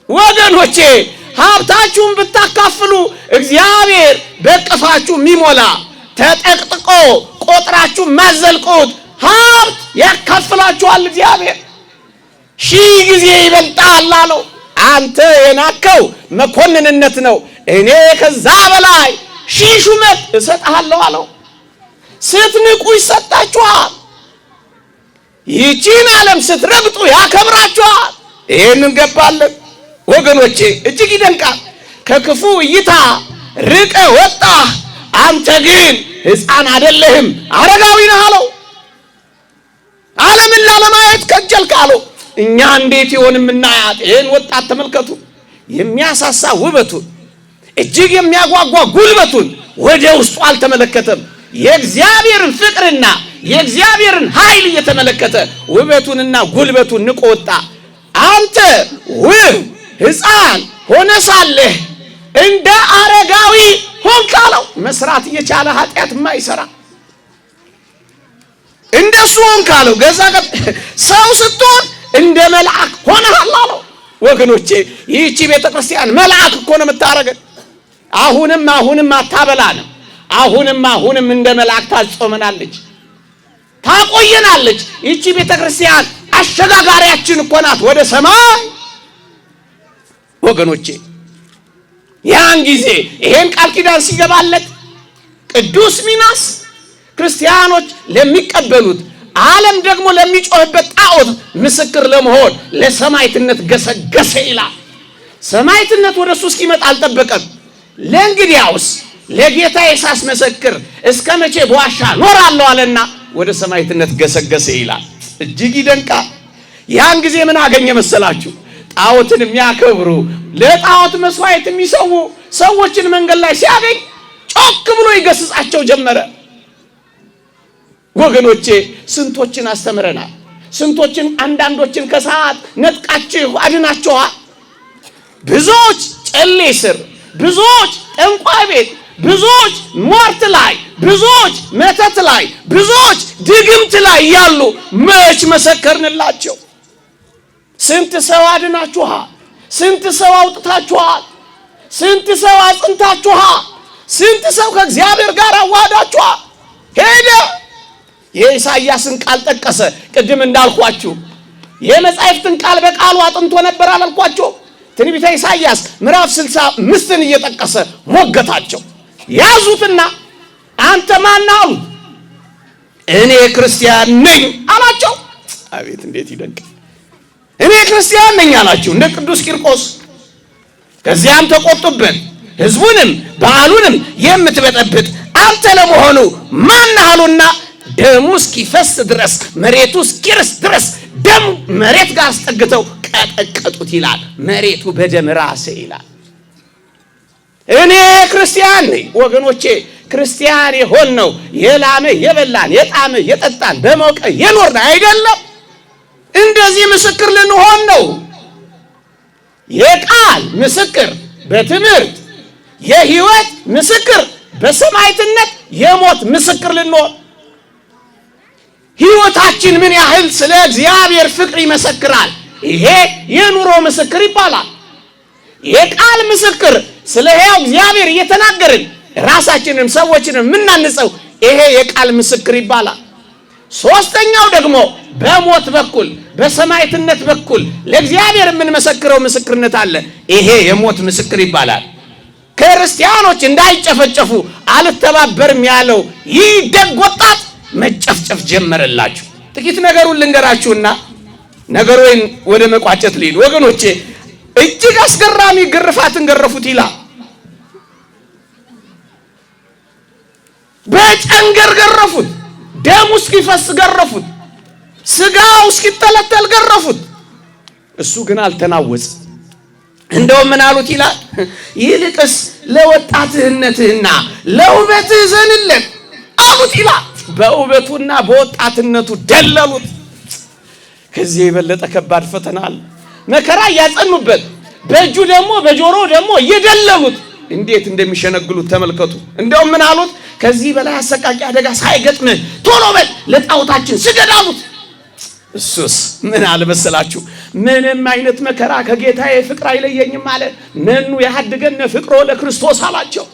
ወገኖቼ ሀብታችሁን ብታካፍሉ እግዚአብሔር በቅፋችሁ የሚሞላ ተጠቅጥቆ ቆጥራችሁ ማዘልቁት ሀብት ያካፍላችኋል። እግዚአብሔር 1000 ጊዜ ይበልጣል አለው። አንተ የናከው መኮንንነት ነው፣ እኔ ከዛ በላይ 1000 ሹመት እሰጥሃለሁ አለው። ስትንቁ ይሰጣችኋል። ይህችን ዓለም ስትረግጡ ያከብራችኋል። ይህንን ገባለን ወገኖቼ፣ እጅግ ይደንቃል። ከክፉ እይታ ርቀ ወጣህ፣ አንተ ግን ሕፃን አይደለህም አረጋዊ ነህ አለው። ወጀል ካሉ እኛ እንዴት ይሆን የምናያት? ይህን ወጣት ተመልከቱ። የሚያሳሳ ውበቱን እጅግ የሚያጓጓ ጉልበቱን ወደ ውስጡ አልተመለከተም። የእግዚአብሔርን ፍቅርና የእግዚአብሔርን ኃይል እየተመለከተ ውበቱንና ጉልበቱን ንቆ ወጣ። አንተ ውብ ሕፃን ሆነ ሳለህ እንደ አረጋዊ ሆንክ አለው። መስራት እየቻለ ኃጢአት የማይሰራ እንደሱ ሆንክ አለው። ገዛ ሰው ስትሆን እንደ መልአክ ሆነሃል አለው። ወገኖቼ ይህቺ ቤተ ክርስቲያን መልአክ እኮ ነው የምታረገን። አሁንም አታበላንም። አሁንም እንደ መልአክ ታጾመናለች፣ ታቆየናለች። ይህቺ ቤተ ክርስቲያን አሸጋጋሪያችን እኮ ናት ወደ ሰማይ። ወገኖቼ ያን ጊዜ ይሄን ቃል ኪዳን ሲገባለት ቅዱስ ሚናስ ክርስቲያኖች ለሚቀበሉት ዓለም ደግሞ ለሚጮህበት ጣዖት ምስክር ለመሆን ለሰማዕትነት ገሰገሰ ይላል። ሰማዕትነት ወደ እሱ እስኪመጣ አልጠበቀም። ለእንግዲያውስ ለጌታዬ ሳስመሰክር እስከ መቼ በዋሻ ኖራለሁ አለና ወደ ሰማዕትነት ገሰገሰ ይላል። እጅግ ይደንቃል። ያን ጊዜ ምን አገኘ መሰላችሁ? ጣዖትን የሚያከብሩ ለጣዖት መስዋዕት የሚሰዉ ሰዎችን መንገድ ላይ ሲያገኝ ጮክ ብሎ ይገስጻቸው ጀመረ። ወገኖቼ ስንቶችን አስተምረናል። ስንቶችን አንዳንዶችን ከሰዓት ነጥቃችሁ አድናችኋል። ብዙዎች ጨሌ ስር፣ ብዙዎች ጠንቋይ ቤት፣ ብዙዎች ሟርት ላይ፣ ብዙዎች መተት ላይ፣ ብዙዎች ድግምት ላይ ያሉ መች መሰከርንላቸው? ስንት ሰው አድናችኋል። ስንት ሰው አውጥታችኋል። ስንት ሰው አጽንታችኋል። ስንት ሰው ከእግዚአብሔር ጋር አዋህዳችኋል። ሄደ የኢሳይያስን ቃል ጠቀሰ። ቅድም እንዳልኳችሁ የመጻሕፍትን ቃል በቃሉ አጥንቶ ነበር አላልኳችሁ? ትንቢተ ኢሳይያስ ምዕራፍ 65ን እየጠቀሰ ሞገታቸው። ያዙትና አንተ ማን አሉት? እኔ ክርስቲያን ነኝ አላቸው። አቤት እንዴት ይደንቅ! እኔ ክርስቲያን ነኝ አላቸው እንደ ቅዱስ ቂርቆስ። ከዚያም ተቆጡበት። ሕዝቡንም በዓሉንም የምትበጠብጥ አንተ ለመሆኑ ማን አሉና ደሙ እስኪፈስ ድረስ መሬቱ እስኪርስ ድረስ ደም መሬት ጋር አስጠግተው ቀጠቀጡት ይላል። መሬቱ በደም ራሰ ይላል። እኔ ክርስቲያን ነኝ ወገኖቼ። ክርስቲያን የሆነው የላመ የበላን የጣመ የጠጣን በሞቀ የኖርን አይደለም። እንደዚህ ምስክር ልንሆን ነው። የቃል ምስክር በትምህርት የሕይወት ምስክር በሰማዕትነት የሞት ምስክር ልንሆን። ሕይወታችን ምን ያህል ስለ እግዚአብሔር ፍቅር ይመሰክራል? ይሄ የኑሮ ምስክር ይባላል። የቃል ምስክር ስለ ሕያው እግዚአብሔር እየተናገርን ራሳችንን ሰዎችንን የምናንጸው ይሄ የቃል ምስክር ይባላል። ሶስተኛው ደግሞ በሞት በኩል በሰማዕትነት በኩል ለእግዚአብሔር የምንመሰክረው ምስክርነት አለ። ይሄ የሞት ምስክር ይባላል። ክርስቲያኖች እንዳይጨፈጨፉ አልተባበርም ያለው ይህ ደግ ወጣት መጨፍጨፍ ጀመረላችሁ። ጥቂት ነገሩን ልንገራችሁና ነገሩን ወደ መቋጨት ልሂድ ወገኖቼ። እጅግ አስገራሚ ግርፋትን ገረፉት ይላል። በጨንገር ገረፉት። ደሙ እስኪፈስ ገረፉት። ስጋው እስኪተለተል ገረፉት። እሱ ግን አልተናወጽ። እንደውም ምን አሉት ይላል? ይልቅስ ለወጣትነትህና ለውበትህ ዘንለት አሉት ይላል። በውበቱና በወጣትነቱ ደለሉት። ከዚህ የበለጠ ከባድ ፈተና አለ። መከራ እያጸኑበት በእጁ ደግሞ በጆሮ ደግሞ እየደለሉት እንዴት እንደሚሸነግሉት ተመልከቱ። እንደውም ምን አሉት? ከዚህ በላይ አሰቃቂ አደጋ ሳይገጥምህ ቶሎ በል ለጣዖታችን ስገድ አሉት። እሱስ ምን አለ መሰላችሁ? ምንም አይነት መከራ ከጌታዬ ፍቅር አይለየኝም አለ። መኑ ያሐድገነ ፍቅሮ ለክርስቶስ አላቸው።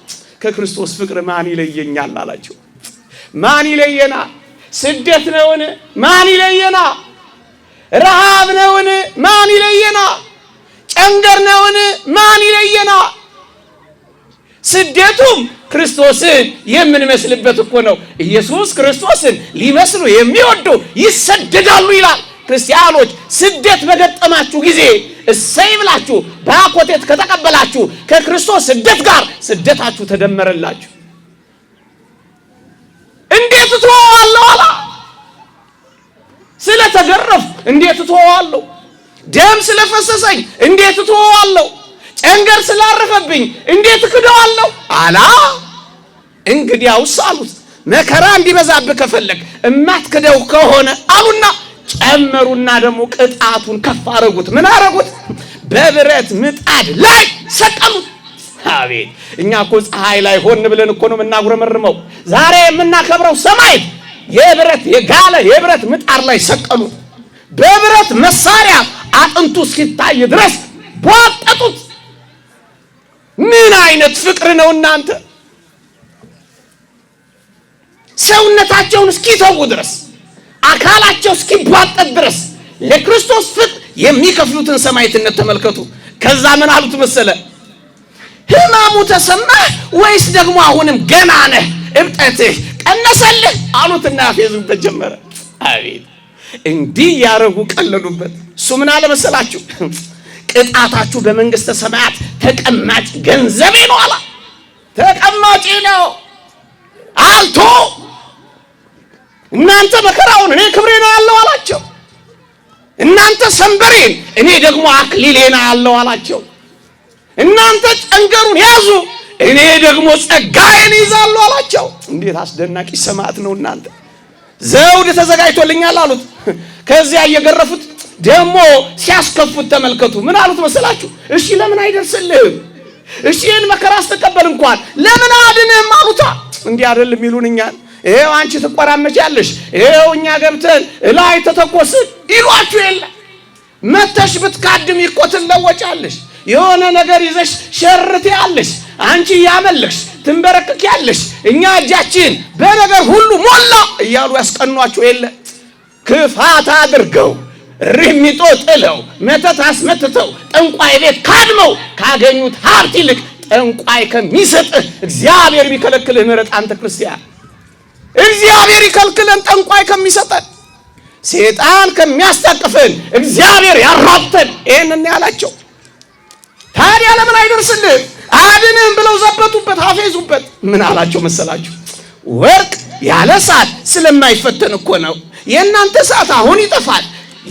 ከክርስቶስ ፍቅር ማን ይለየኛል አላቸው። ማን ይለየና? ስደት ነውን? ማን ይለየና? ረሃብ ነውን? ማን ይለየና? ጨንገር ነውን? ማን ይለየና? ስደቱም ክርስቶስን የምንመስልበት እኮ ነው። ኢየሱስ ክርስቶስን ሊመስሉ የሚወዱ ይሰደዳሉ ይላል። ክርስቲያኖች ስደት በገጠማችሁ ጊዜ እሰይ ብላችሁ በአኮቴት ከተቀበላችሁ ከክርስቶስ ስደት ጋር ስደታችሁ ተደመረላችሁ። እንዴት ትተዋለሁ አላ ስለተገረፍ እንዴት እተወዋለሁ? ደም ስለፈሰሰኝ እንዴት እተወዋለሁ? ጨንገር ስላረፈብኝ እንዴት እክደዋለሁ? አላ እንግዲያውስ አሉት መከራ እንዲበዛብህ ከፈለግ እማትክደው ከሆነ አሉና ጨመሩና ደግሞ ቅጣቱን ከፍ አረጉት። ምን አረጉት? በብረት ምጣድ ላይ ሰቀሉት። አቤት! እኛ እኮ ፀሐይ ላይ ሆን ብለን እኮ ነው የምናጉረመርመው። ዛሬ የምናከብረው ሰማዕት የብረት የጋለ የብረት ምጣድ ላይ ሰቀሉት። በብረት መሳሪያ አጥንቱ እስኪታይ ድረስ ቧጠጡት። ምን አይነት ፍቅር ነው እናንተ! ሰውነታቸውን እስኪተው ድረስ አካላቸው እስኪቧጠጥ ድረስ ለክርስቶስ ፍቅር የሚከፍሉትን ሰማዕትነት ተመልከቱ። ከዛ ምን አሉት መሰለ? ሕማሙ ተሰማህ ወይስ ደግሞ አሁንም ገና ነህ? እብጠትህ ቀነሰልህ አሉትና ያፌዙበት ጀመረ። አቤት! እንዲህ ያረጉ ቀለሉበት። እሱ ምን አለ መሰላችሁ? ቅጣታችሁ በመንግስተ ሰማያት ተቀማጭ ገንዘቤ ነው አላ። ተቀማጭ ነው አልቶ እናንተ መከራውን እኔ ክብሬ ነው ያለው አላቸው። እናንተ ሰንበሬን እኔ ደግሞ አክሊሌ ነው ያለው አላቸው። እናንተ ጨንገሩን ያዙ እኔ ደግሞ ጸጋዬን ይዛለሁ አላቸው። እንዴት አስደናቂ ሰማዕት ነው እናንተ! ዘውድ ተዘጋጅቶልኛል አሉት። ከዚያ እየገረፉት ደግሞ ሲያስከፉት ተመልከቱ። ምን አሉት መሰላችሁ? እሺ ለምን አይደርስልህም? እሺ ይህን መከራ አስተቀበል እንኳን ለምን አድንህም አሉታ። እንዲህ አይደለም ይሉን እኛን። ይሄው አንቺ ትቆራመቻለሽ፣ ይሄው እኛ ገብተን ላይ ተተኮስን ይሏችሁ የለ። መተሽ ብትካድም እኮ ትለወጫለሽ። የሆነ ነገር ይዘሽ ሸርት ያለሽ አንቺ ያመልክሽ ትንበረከክ ያለሽ እኛ እጃችን በነገር ሁሉ ሞላ እያሉ ያስቀኗችሁ የለ። ክፋት አድርገው ሪሚጦ ጥለው መተት አስመትተው ጠንቋይ ቤት ካድመው ካገኙት ሀብት ይልቅ ጠንቋይ ከሚሰጥህ እግዚአብሔር ቢከለክልህ ምሕረት አንተ ክርስቲያን እግዚአብሔር ይከልክለን። ጠንቋይ ከሚሰጠን ሰይጣን ከሚያስታቅፈን እግዚአብሔር ያራብተን። ይሄንን ያላቸው ታዲያ ለምን አይደርስልህ አድንህም ብለው ዘበቱበት፣ አፌዙበት። ምን አላቸው መሰላችሁ? ወርቅ ያለ እሳት ስለማይፈተን እኮ ነው። የእናንተ እሳት አሁን ይጠፋል፣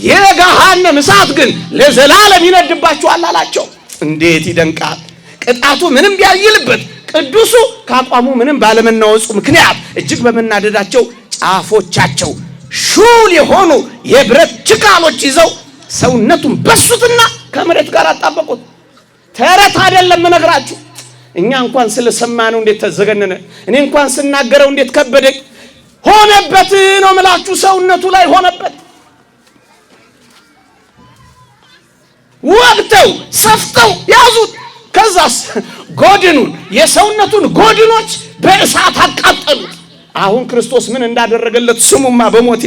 የገሃነም እሳት ግን ለዘላለም ይነድባችኋል አላቸው። እንዴት ይደንቃል! ቅጣቱ ምንም ቢያይልበት ቅዱሱ ካቋሙ ምንም ባለመናወጹ ምክንያት እጅግ በመናደዳቸው ጫፎቻቸው ሹል የሆኑ የብረት ችካሎች ይዘው ሰውነቱን በሱትና ከመሬት ጋር አጣበቁት። ተረት አይደለም እነግራችሁ። እኛ እንኳን ስለሰማነው እንዴት ተዘገነነ። እኔ እንኳን ስናገረው እንዴት ከበደኝ። ሆነበት ነው የምላችሁ፣ ሰውነቱ ላይ ሆነበት። ወቅተው ሰፍተው ያዙት። ከዛስ ጎድኑን የሰውነቱን ጎድኖች በእሳት አቃጠሉት። አሁን ክርስቶስ ምን እንዳደረገለት ስሙማ በሞቴ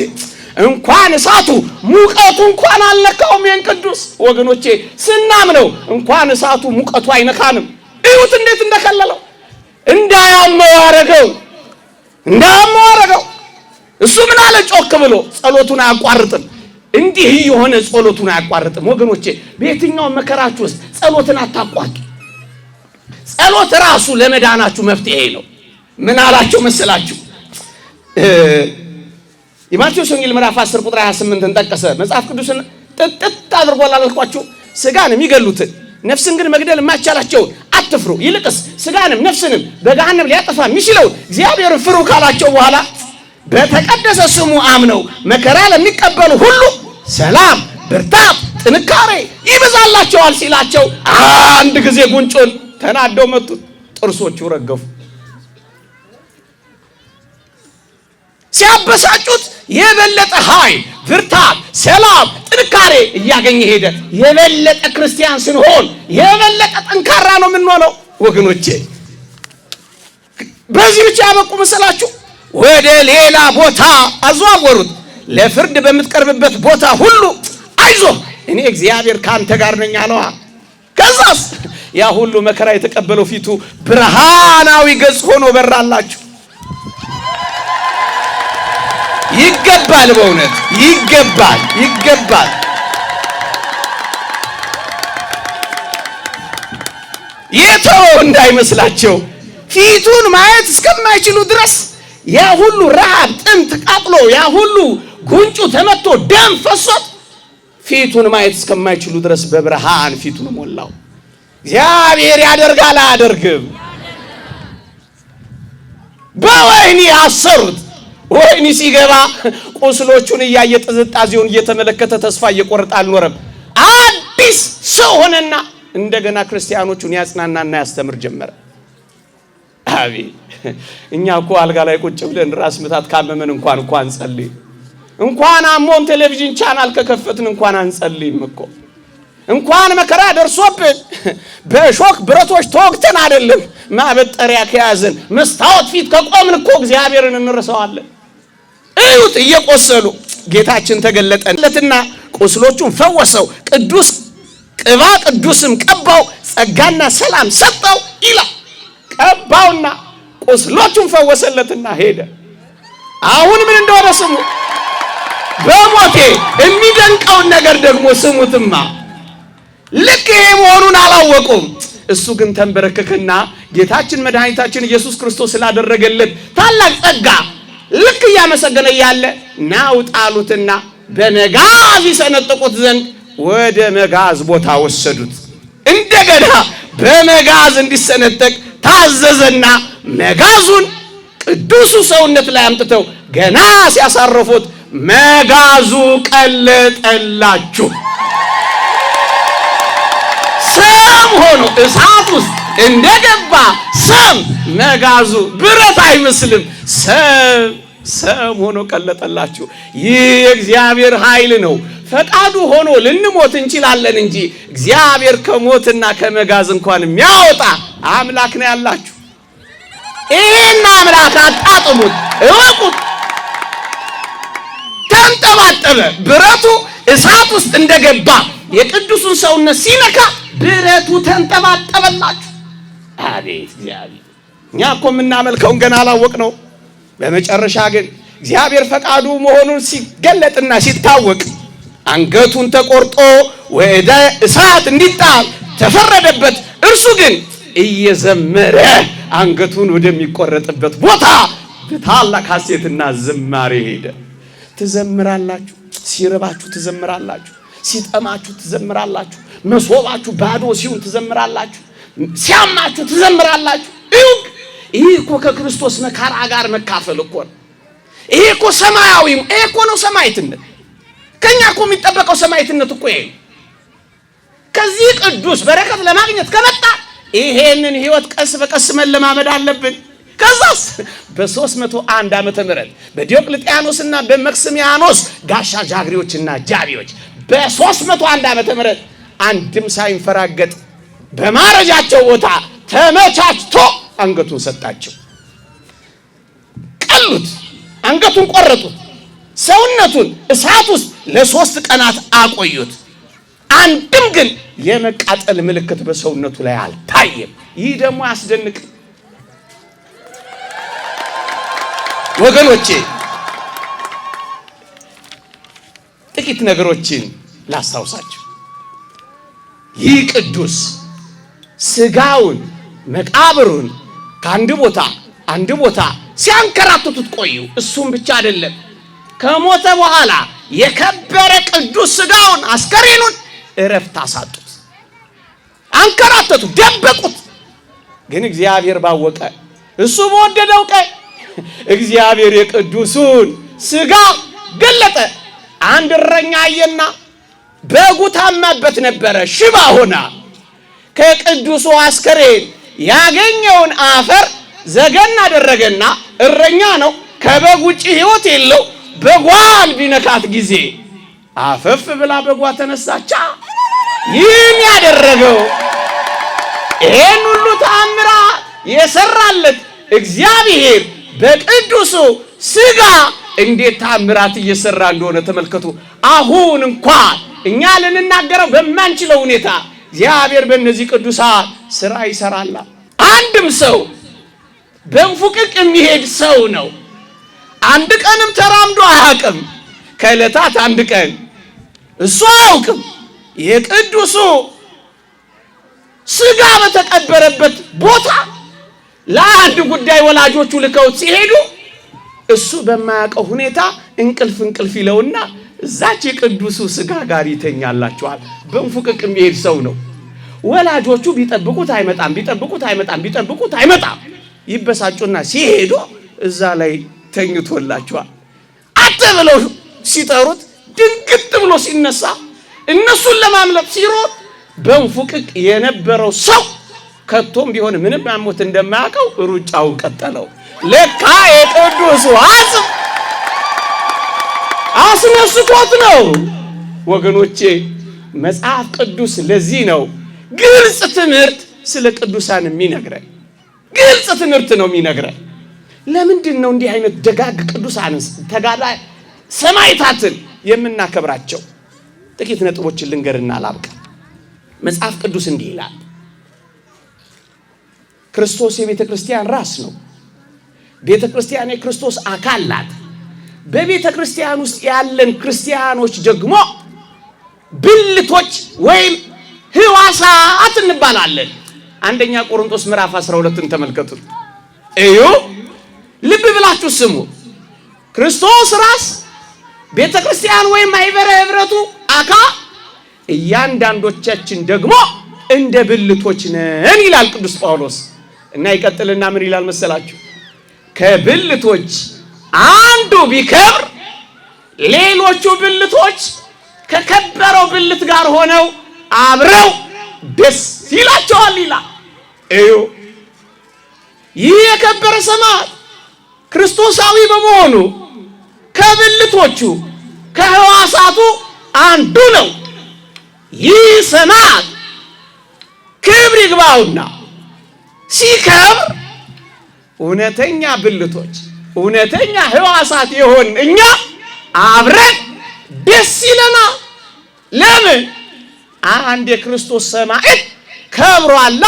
እንኳን እሳቱ ሙቀቱ እንኳን አልነካውም። ይሄን ቅዱስ ወገኖቼ ስናምነው እንኳን እሳቱ ሙቀቱ አይነካንም። እዩት እንዴት እንደከለለው። እንዳያመው አረገው። እሱ ምን አለ? ጮክ ብሎ ጸሎቱን አያቋርጥም። እንዲህ የሆነ ጸሎቱን አያቋርጥም። ወገኖቼ በየትኛው መከራችሁ ውስጥ ጸሎትን አታቋርጡ። ጸሎት ራሱ ለመዳናችሁ መፍትሄ ነው። ምን አላቸው መሰላችሁ? የማቴዎስ ወንጌል ምዕራፍ 10 ቁጥር 28 ጠቀሰ። መጽሐፍ ቅዱስን ጥጥት አድርጓል አላልኳችሁ? ስጋን የሚገሉትን ነፍስን ግን መግደል የማይቻላቸውን አትፍሩ፣ ይልቅስ ስጋንም ነፍስንም በገሃነም ሊያጠፋ የሚችለውን እግዚአብሔርን ፍሩ ካላቸው በኋላ በተቀደሰ ስሙ አምነው መከራ ለሚቀበሉ ሁሉ ሰላም፣ ብርታት፣ ጥንካሬ ይበዛላቸዋል ሲላቸው አንድ ጊዜ ጉንጩን ተናደው መቱት። ጥርሶቹ ረገፉ። ሲያበሳጩት የበለጠ ኃይል፣ ብርታት፣ ሰላም፣ ጥንካሬ እያገኘ ሄደ። የበለጠ ክርስቲያን ስንሆን የበለጠ ጠንካራ ነው የምንሆነው ወገኖቼ። በዚህ ብቻ ያበቁ መሰላችሁ? ወደ ሌላ ቦታ አዘዋወሩት። ለፍርድ በምትቀርብበት ቦታ ሁሉ አይዞህ እኔ እግዚአብሔር ካንተ ጋር ነኝ አለዋ። ከዛስ ያ ሁሉ መከራ የተቀበለው ፊቱ ብርሃናዊ ገጽ ሆኖ በራላችሁ። ይገባል፣ በእውነት ይገባል። የተወው እንዳይመስላቸው ፊቱን ማየት እስከማይችሉ ድረስ ያ ሁሉ ረሃብ፣ ጥም ተቃጥሎ ያ ሁሉ ጉንጩ ተመቶ ደም ፈሶት ፊቱን ማየት እስከማይችሉ ድረስ በብርሃን ፊቱን ሞላው። እግዚአብሔር ያደርጋል አያደርግም? በወህኒ አሰሩት። ወህኒ ሲገባ ቁስሎቹን እያየ ጥዝጣዜውን እየተመለከተ ተስፋ እየቆረጠ አልኖረም። አዲስ ሰው ሆነና እንደገና ክርስቲያኖቹን ያጽናናና ያስተምር ጀመረ። አቤት! እኛ እኮ አልጋ ላይ ቁጭ ብለን ራስ ምታት ካመመን እንኳን አንጸልይ፣ እንኳን አሞን ቴሌቪዥን ቻናል ከከፈትን እንኳን አንጸልይም እኮ። እንኳን መከራ ደርሶብን በሾክ ብረቶች ተወግተን አይደለም ማበጠሪያ ከያዘን መስታወት ፊት ከቆምን እኮ እግዚአብሔርን እንረሳዋለን። እዩት፣ እየቆሰሉ ጌታችን ተገለጠለትና ቁስሎቹን ፈወሰው። ቅዱስ ቅባ ቅዱስም ቀባው፣ ጸጋና ሰላም ሰጠው ይላል። ቀባውና ቁስሎቹን ፈወሰለትና ሄደ። አሁን ምን እንደሆነ ስሙ። በሞቴ የሚደንቀውን ነገር ደግሞ ስሙትማ። ልክ ይሄ መሆኑን አላወቁም። እሱ ግን ተንበረከከና ጌታችን መድኃኒታችን ኢየሱስ ክርስቶስ ስላደረገለት ታላቅ ጸጋ ልክ እያመሰገነ ያለ ናው ጣሉትና በመጋዝ ይሰነጥቁት ዘንድ ወደ መጋዝ ቦታ ወሰዱት። እንደገና በመጋዝ እንዲሰነጠቅ ታዘዘና መጋዙን ቅዱሱ ሰውነት ላይ አምጥተው ገና ሲያሳርፉት መጋዙ ቀለጠላችሁ። ሰም ሆኖ እሳት ውስጥ እንደገባ ሰም መጋዙ ብረት አይመስልም። ሰም ሆኖ ቀለጠላችሁ። ይህ የእግዚአብሔር ኃይል ነው። ፈቃዱ ሆኖ ልንሞት እንችላለን እንጂ እግዚአብሔር ከሞትና ከመጋዝ እንኳን የሚያወጣ አምላክ ነው ያላችሁ። ይህን አምላክ አጣጥሙት፣ እወቁት። ተንጠባጠበ። ብረቱ እሳት ውስጥ እንደገባ የቅዱሱን ሰውነት ሲነካ ብረቱ ተንጠባጠበላችሁ። አቤት እግዚአብሔር! እኛ እኮ የምናመልከውን ገና አላወቅ ነው። በመጨረሻ ግን እግዚአብሔር ፈቃዱ መሆኑን ሲገለጥና ሲታወቅ አንገቱን ተቆርጦ ወደ እሳት እንዲጣል ተፈረደበት። እርሱ ግን እየዘመረ አንገቱን ወደሚቆረጥበት ቦታ በታላቅ ሐሴትና ዝማሬ ሄደ። ትዘምራላችሁ፣ ሲርባችሁ ትዘምራላችሁ፣ ሲጠማችሁ ትዘምራላችሁ፣ መሶባችሁ ባዶ ሲሆን ትዘምራላችሁ፣ ሲያማችሁ ትዘምራላችሁ። ይህ እኮ ከክርስቶስ መከራ ጋር መካፈል እኮ ነው። ይሄ እኮ ሰማያዊ፣ ይሄ እኮ ነው ሰማዕትነት። ከኛ እኮ የሚጠበቀው ሰማዕትነት እኮ ይሄ። ከዚህ ቅዱስ በረከት ለማግኘት ከመጣ ይሄንን ህይወት ቀስ በቀስ መለማመድ አለብን። ከዛስ በ301 ዓመተ ምህረት በዲዮቅልጥያኖስና በመክስሚያኖስ ጋሻ ጃግሬዎችና ጃቢዎች በ301 ዓመተ ምህረት አንድም ሳይንፈራገጥ በማረጃቸው ቦታ ተመቻችቶ አንገቱን ሰጣቸው። ቀሉት፣ አንገቱን ቆረጡት፣ ሰውነቱን እሳት ውስጥ ለ3 ቀናት አቆዩት። አንድም ግን የመቃጠል ምልክት በሰውነቱ ላይ አልታየም። ይህ ደግሞ ያስደንቅ ወገኖቼ። ጥቂት ነገሮችን ላስታውሳችሁ። ይህ ቅዱስ ስጋውን መቃብሩን ከአንድ ቦታ አንድ ቦታ ሲያንከራትቱት ቆዩ። እሱም ብቻ አይደለም፣ ከሞተ በኋላ የከበረ ቅዱስ ስጋውን አስከሬኑን እረፍት አሳጡት፣ አንከራተቱ፣ ደበቁት። ግን እግዚአብሔር ባወቀ እሱ በወደደው ቀን እግዚአብሔር የቅዱሱን ስጋ ገለጠ። አንድ እረኛ አየና በጉ ታማበት ነበረ፣ ሽባ ሆና። ከቅዱሱ አስከሬን ያገኘውን አፈር ዘገን አደረገና እረኛ ነው፣ ከበግ ውጭ ሕይወት የለው፣ በጓን ቢነካት ጊዜ አፈፍ ብላ በጓ ተነሳቻ። ይህን ያደረገው ይህን ሁሉ ተአምራት የሰራለት እግዚአብሔር በቅዱሱ ስጋ እንዴት ተአምራት እየሰራ እንደሆነ ተመልከቱ። አሁን እንኳን እኛ ልንናገረው በማንችለው ሁኔታ እግዚአብሔር በእነዚህ ቅዱሳን ስራ ይሰራል። አንድም ሰው በንፉቅቅ የሚሄድ ሰው ነው። አንድ ቀንም ተራምዶ አያውቅም። ከዕለታት አንድ ቀን እሱ አያውቅም። የቅዱሱ ስጋ በተቀበረበት ቦታ ለአንድ ጉዳይ ወላጆቹ ልከውት ሲሄዱ እሱ በማያውቀው ሁኔታ እንቅልፍ ይለውና እዛች የቅዱሱ ሥጋ ጋር ይተኛላችኋል። በእንፉቅቅ የሚሄድ ሰው ነው። ወላጆቹ ቢጠብቁት አይመጣም። ይበሳጩና ሲሄዱ እዛ ላይ ተኝቶላችኋል። ብለው ሲጠሩት ድንግጥ ብሎ ሲነሳ እነሱን ለማምለጥ ሲሮጥ በእንፉቅቅ የነበረው ሰው ከቶም ቢሆን ምንም ማሞት እንደማያውቀው ሩጫውን ቀጠለው። ለካ የቅዱሱ አስነስቶት ነው። ወገኖቼ መጽሐፍ ቅዱስ ለዚህ ነው ግልጽ ትምህርት ስለ ቅዱሳን የሚነግረን። ግልጽ ትምህርት ነው የሚነግረን። ለምንድን ነው እንዲህ አይነት ደጋግ ቅዱሳን ተጋዳይ ሰማዕታትን የምናከብራቸው? ጥቂት ነጥቦችን ልንገርና ላብቃ። መጽሐፍ ቅዱስ እንዲህ ይላል፣ ክርስቶስ የቤተ ክርስቲያን ራስ ነው። ቤተ ክርስቲያን የክርስቶስ አካል ናት። በቤተ ክርስቲያን ውስጥ ያለን ክርስቲያኖች ደግሞ ብልቶች ወይም ሕዋሳት እንባላለን። አንደኛ ቆሮንቶስ ምዕራፍ 12ን ተመልከቱት። እዩ፣ ልብ ብላችሁ ስሙ። ክርስቶስ ራስ፣ ቤተ ክርስቲያን ወይም ማኅበረ ኅብረቱ አካል፣ እያንዳንዶቻችን ደግሞ እንደ ብልቶች ነን ይላል ቅዱስ ጳውሎስ። እና ይቀጥልና ምን ይላል መሰላችሁ? ከብልቶች አንዱ ቢከብር ሌሎቹ ብልቶች ከከበረው ብልት ጋር ሆነው አብረው ደስ ይላቸዋል ይላል። እዩ፣ ይህ የከበረ ሰማዕት ክርስቶሳዊ በመሆኑ ከብልቶቹ ከሕዋሳቱ አንዱ ነው። ይህ ሰማዕት ክብር ይግባውና ሲከብር እውነተኛ ብልቶች እውነተኛ ሕዋሳት የሆን እኛ አብረን ደስ ይለናል። ለምን? አንድ የክርስቶስ ሰማዕት ከብሯላ።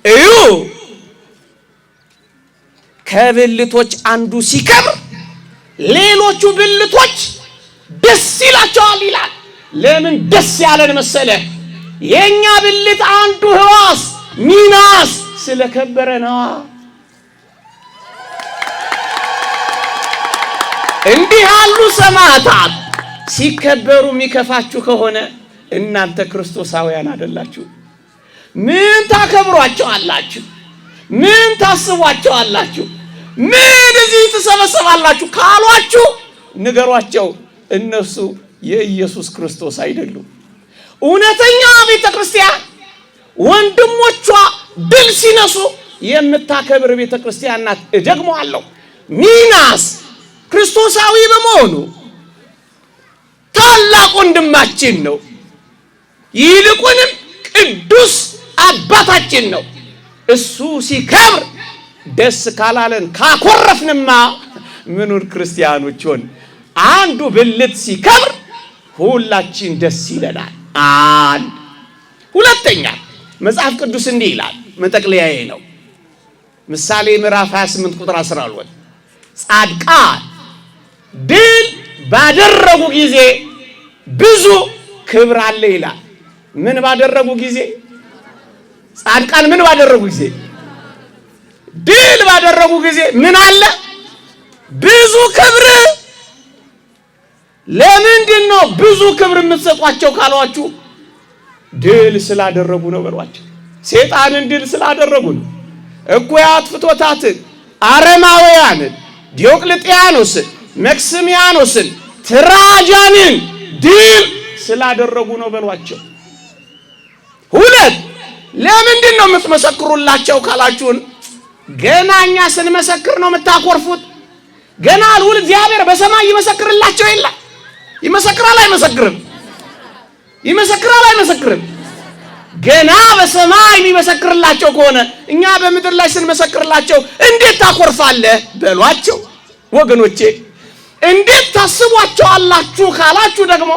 እዩ፣ ከብልቶች አንዱ ሲከብር ሌሎቹ ብልቶች ደስ ይላቸዋል ይላል። ለምን ደስ ያለን መሰለ? የኛ ብልት አንዱ ሕዋስ ሚናስ ስለከበረ ነዋ። እንዲህ ያሉ ሰማዕታት ሲከበሩ የሚከፋችሁ ከሆነ እናንተ ክርስቶሳውያን አይደላችሁ። ምን ታከብሯቸዋላችሁ? ምን ታስቧቸዋላችሁ? ምን እዚህ ተሰበሰባላችሁ ካሏችሁ ንገሯቸው፣ እነሱ የኢየሱስ ክርስቶስ አይደሉም። እውነተኛ ቤተ ክርስቲያን ወንድሞቿ ድል ሲነሱ የምታከብር ቤተ ክርስቲያን ናት። እደግመዋለሁ፣ ሚናስ ክርስቶሳዊ በመሆኑ ታላቅ ወንድማችን ነው። ይልቁንም ቅዱስ አባታችን ነው። እሱ ሲከብር ደስ ካላለን ካኮረፍንማ ምኑን ክርስቲያኖች ሆን? አንዱ ብልት ሲከብር ሁላችን ደስ ይለናል። አንድ ሁለተኛ መጽሐፍ ቅዱስ እንዲህ ይላል፣ መጠቅለያዬ ነው። ምሳሌ ምዕራፍ 28 ቁጥር 12 ጻድቃን ድል ባደረጉ ጊዜ ብዙ ክብር አለ ይላል። ምን ባደረጉ ጊዜ? ጻድቃን ምን ባደረጉ ጊዜ? ድል ባደረጉ ጊዜ ምን አለ? ብዙ ክብር። ለምንድን ነው ብዙ ክብር የምትሰጧቸው ካሏችሁ? ድል ስላደረጉ ነው በሏቸው። ሰይጣንን ድል ስላደረጉ ነው። እኩያት ፍቶታትን፣ አረማውያንን፣ ዲዮቅልጥያኖስን፣ መክስሚያኖስን፣ ትራጃንን ድል ስላደረጉ ነው በሏቸው። ሁለት ለምንድን ነው የምትመሰክሩላቸው ካላችሁን? ገና እኛ ስንመሰክር ነው የምታኮርፉት። ገና ልዑል እግዚአብሔር በሰማይ ይመሰክርላቸው የለ? ይመሰክራል አይመሰክርም? ይመሰክራል አይመሰክርም? ገና በሰማይ የሚመሰክርላቸው ከሆነ እኛ በምድር ላይ ስንመሰክርላቸው እንዴት ታኮርፋለህ በሏቸው። ወገኖቼ እንዴት ታስቧቸዋላችሁ ካላችሁ ደግሞ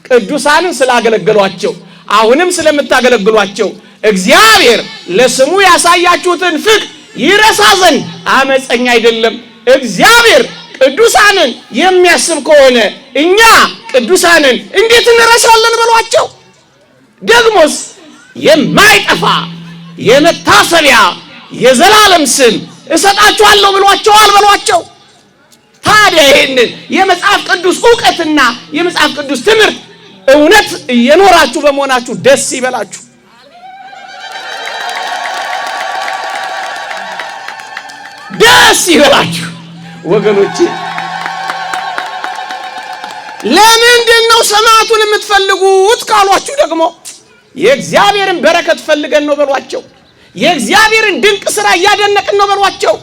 ቅዱሳንን ስላገለገሏቸው አሁንም ስለምታገለግሏቸው እግዚአብሔር ለስሙ ያሳያችሁትን ፍቅር ይረሳ ዘንድ አመፀኛ አይደለም። እግዚአብሔር ቅዱሳንን የሚያስብ ከሆነ እኛ ቅዱሳንን እንዴት እንረሳለን በሏቸው። ደግሞስ የማይጠፋ የመታሰቢያ የዘላለም ስም እሰጣችኋለሁ ብሏቸዋል በሏቸው። ታዲያ ይሄንን የመጽሐፍ ቅዱስ ዕውቀትና የመጽሐፍ ቅዱስ ትምህርት እውነት እየኖራችሁ በመሆናችሁ ደስ ይበላችሁ። ደስ ይበላችሁ ወገኖቼ። ለምንድን ነው ሰማዕቱን የምትፈልጉት ካሏችሁ ደግሞ የእግዚአብሔርን በረከት ፈልገን ነው በሏቸው። የእግዚአብሔርን ድንቅ ሥራ እያደነቅን ነው በሏቸው።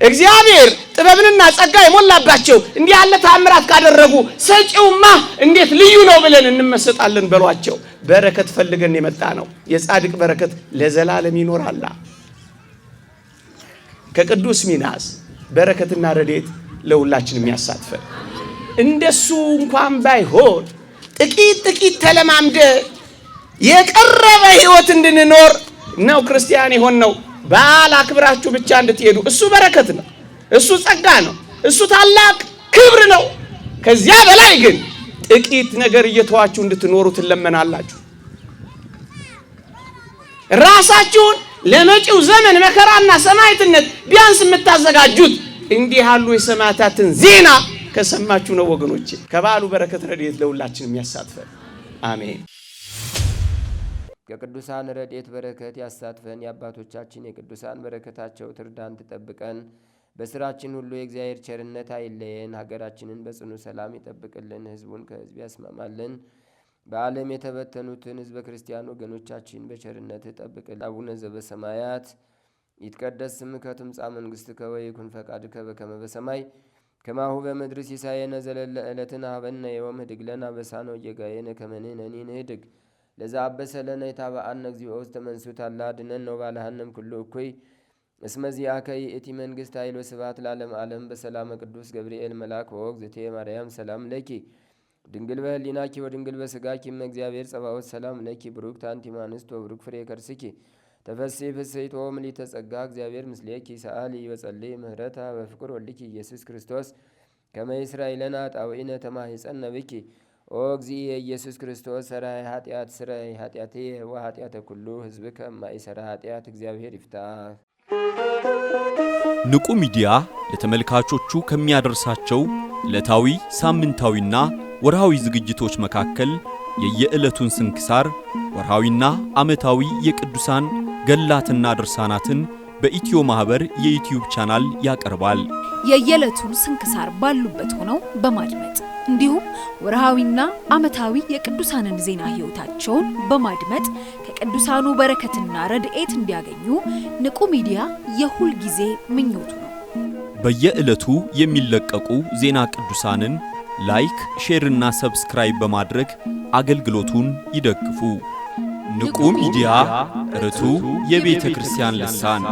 እግዚአብሔር ጥበብንና ጸጋ የሞላባቸው እንዲህ ያለ ተአምራት ካደረጉ ሰጪውማ እንዴት ልዩ ነው ብለን እንመሰጣለን በሏቸው። በረከት ፈልገን የመጣ ነው። የጻድቅ በረከት ለዘላለም ይኖራል። ከቅዱስ ሚናስ በረከትና ረድኤት ለሁላችንም ያሳትፈን። እንደሱ እንኳን ባይሆን ጥቂት ተለማምደ የቀረበ ሕይወት እንድንኖር ነው ክርስቲያን የሆን ነው። በዓል አክብራችሁ ብቻ እንድትሄዱ እሱ በረከት ነው። እሱ ጸጋ ነው። እሱ ታላቅ ክብር ነው። ከዚያ በላይ ግን ጥቂት ነገር እየተዋችሁ እንድትኖሩ ትለመናላችሁ። ራሳችሁን ለመጪው ዘመን መከራና ሰማዕትነት ቢያንስ የምታዘጋጁት እንዲህ ያሉ የሰማዕታትን ዜና ከሰማችሁ ነው ወገኖቼ። ከበዓሉ በረከት ረድኤት ለሁላችንም ያሳትፈን። አሜን። ከቅዱሳን ረድኤት በረከት ያሳትፈን። የአባቶቻችን የቅዱሳን በረከታቸው ትርዳን፣ ትጠብቀን። በስራችን ሁሉ የእግዚአብሔር ቸርነት አይለየን። ሀገራችንን በጽኑ ሰላም ይጠብቅልን፣ ህዝቡን ከህዝብ ያስማማልን። በዓለም የተበተኑትን ህዝበ ክርስቲያን ወገኖቻችን በቸርነት ጠብቅልን። አቡነ ዘበሰማያት ይትቀደስ ስምከ ትምጻእ መንግሥትከ ወይኩን ፈቃድከ በከመ በሰማይ ከማሁ በምድር ሲሳየነ ዘለለ ዕለትነ ሀበነ ዮም ህድግ ለነ አበሳነ ወጌጋየነ ከመ ንሕነኒ ንህድግ ለዘአበሰለነ የታበአነ እግዚኦ ውስተ መንሱት አላ ድነን ነው ባልሃንም ኩሉ እኩይ እስመ ዚአከ ይእቲ መንግሥት ኃይል ወስብሐት ለዓለመ ዓለም። በሰላመ ቅዱስ ገብርኤል መልአክ ወእግዝእቴ ማርያም ሰላም ለኪ ድንግል በህሊናኪ ወድንግል በስጋኪ እመ እግዚአብሔር ጸባኦት ሰላም ለኪ ብሩክት አንቲ እምአንስት ወብሩክ ፍሬ ከርስኪ ተፈሥሒ ፍሥሕት ወምልዕተ ጸጋ እግዚአብሔር ምስሌኪ ሰአሊ ወጸልይ ምህረታ በፍቅር ወልድኪ ኢየሱስ ክርስቶስ ከመ ይስራይ ለነ ኃጣውኢነ ተማሂፀነ ብኪ ኦ እግዚእ ኢየሱስ ክርስቶስ ሰራይ ኃጢአት ስራይ ኃጢአቴ ወኃጢአተ ኩሉ ህዝብ ከማይሰራ ኃጢአት እግዚአብሔር ይፍታ። ንቁ ሚዲያ ለተመልካቾቹ ከሚያደርሳቸው ዕለታዊ ሳምንታዊና ወርሃዊ ዝግጅቶች መካከል የየዕለቱን ስንክሳር ወርሃዊና ዓመታዊ የቅዱሳን ገላትና ድርሳናትን በኢትዮ ማህበር የዩቲዩብ ቻናል ያቀርባል። የየዕለቱን ስንክሳር ባሉበት ሆነው በማድመጥ እንዲሁም ወርሃዊና ዓመታዊ የቅዱሳንን ዜና ህይወታቸውን በማድመጥ ከቅዱሳኑ በረከትና ረድኤት እንዲያገኙ ንቁ ሚዲያ የሁል ጊዜ ምኞቱ ነው። በየዕለቱ የሚለቀቁ ዜና ቅዱሳንን ላይክ፣ ሼር እና ሰብስክራይብ በማድረግ አገልግሎቱን ይደግፉ። ንቁ ሚዲያ ርቱ የቤተ ክርስቲያን ልሳን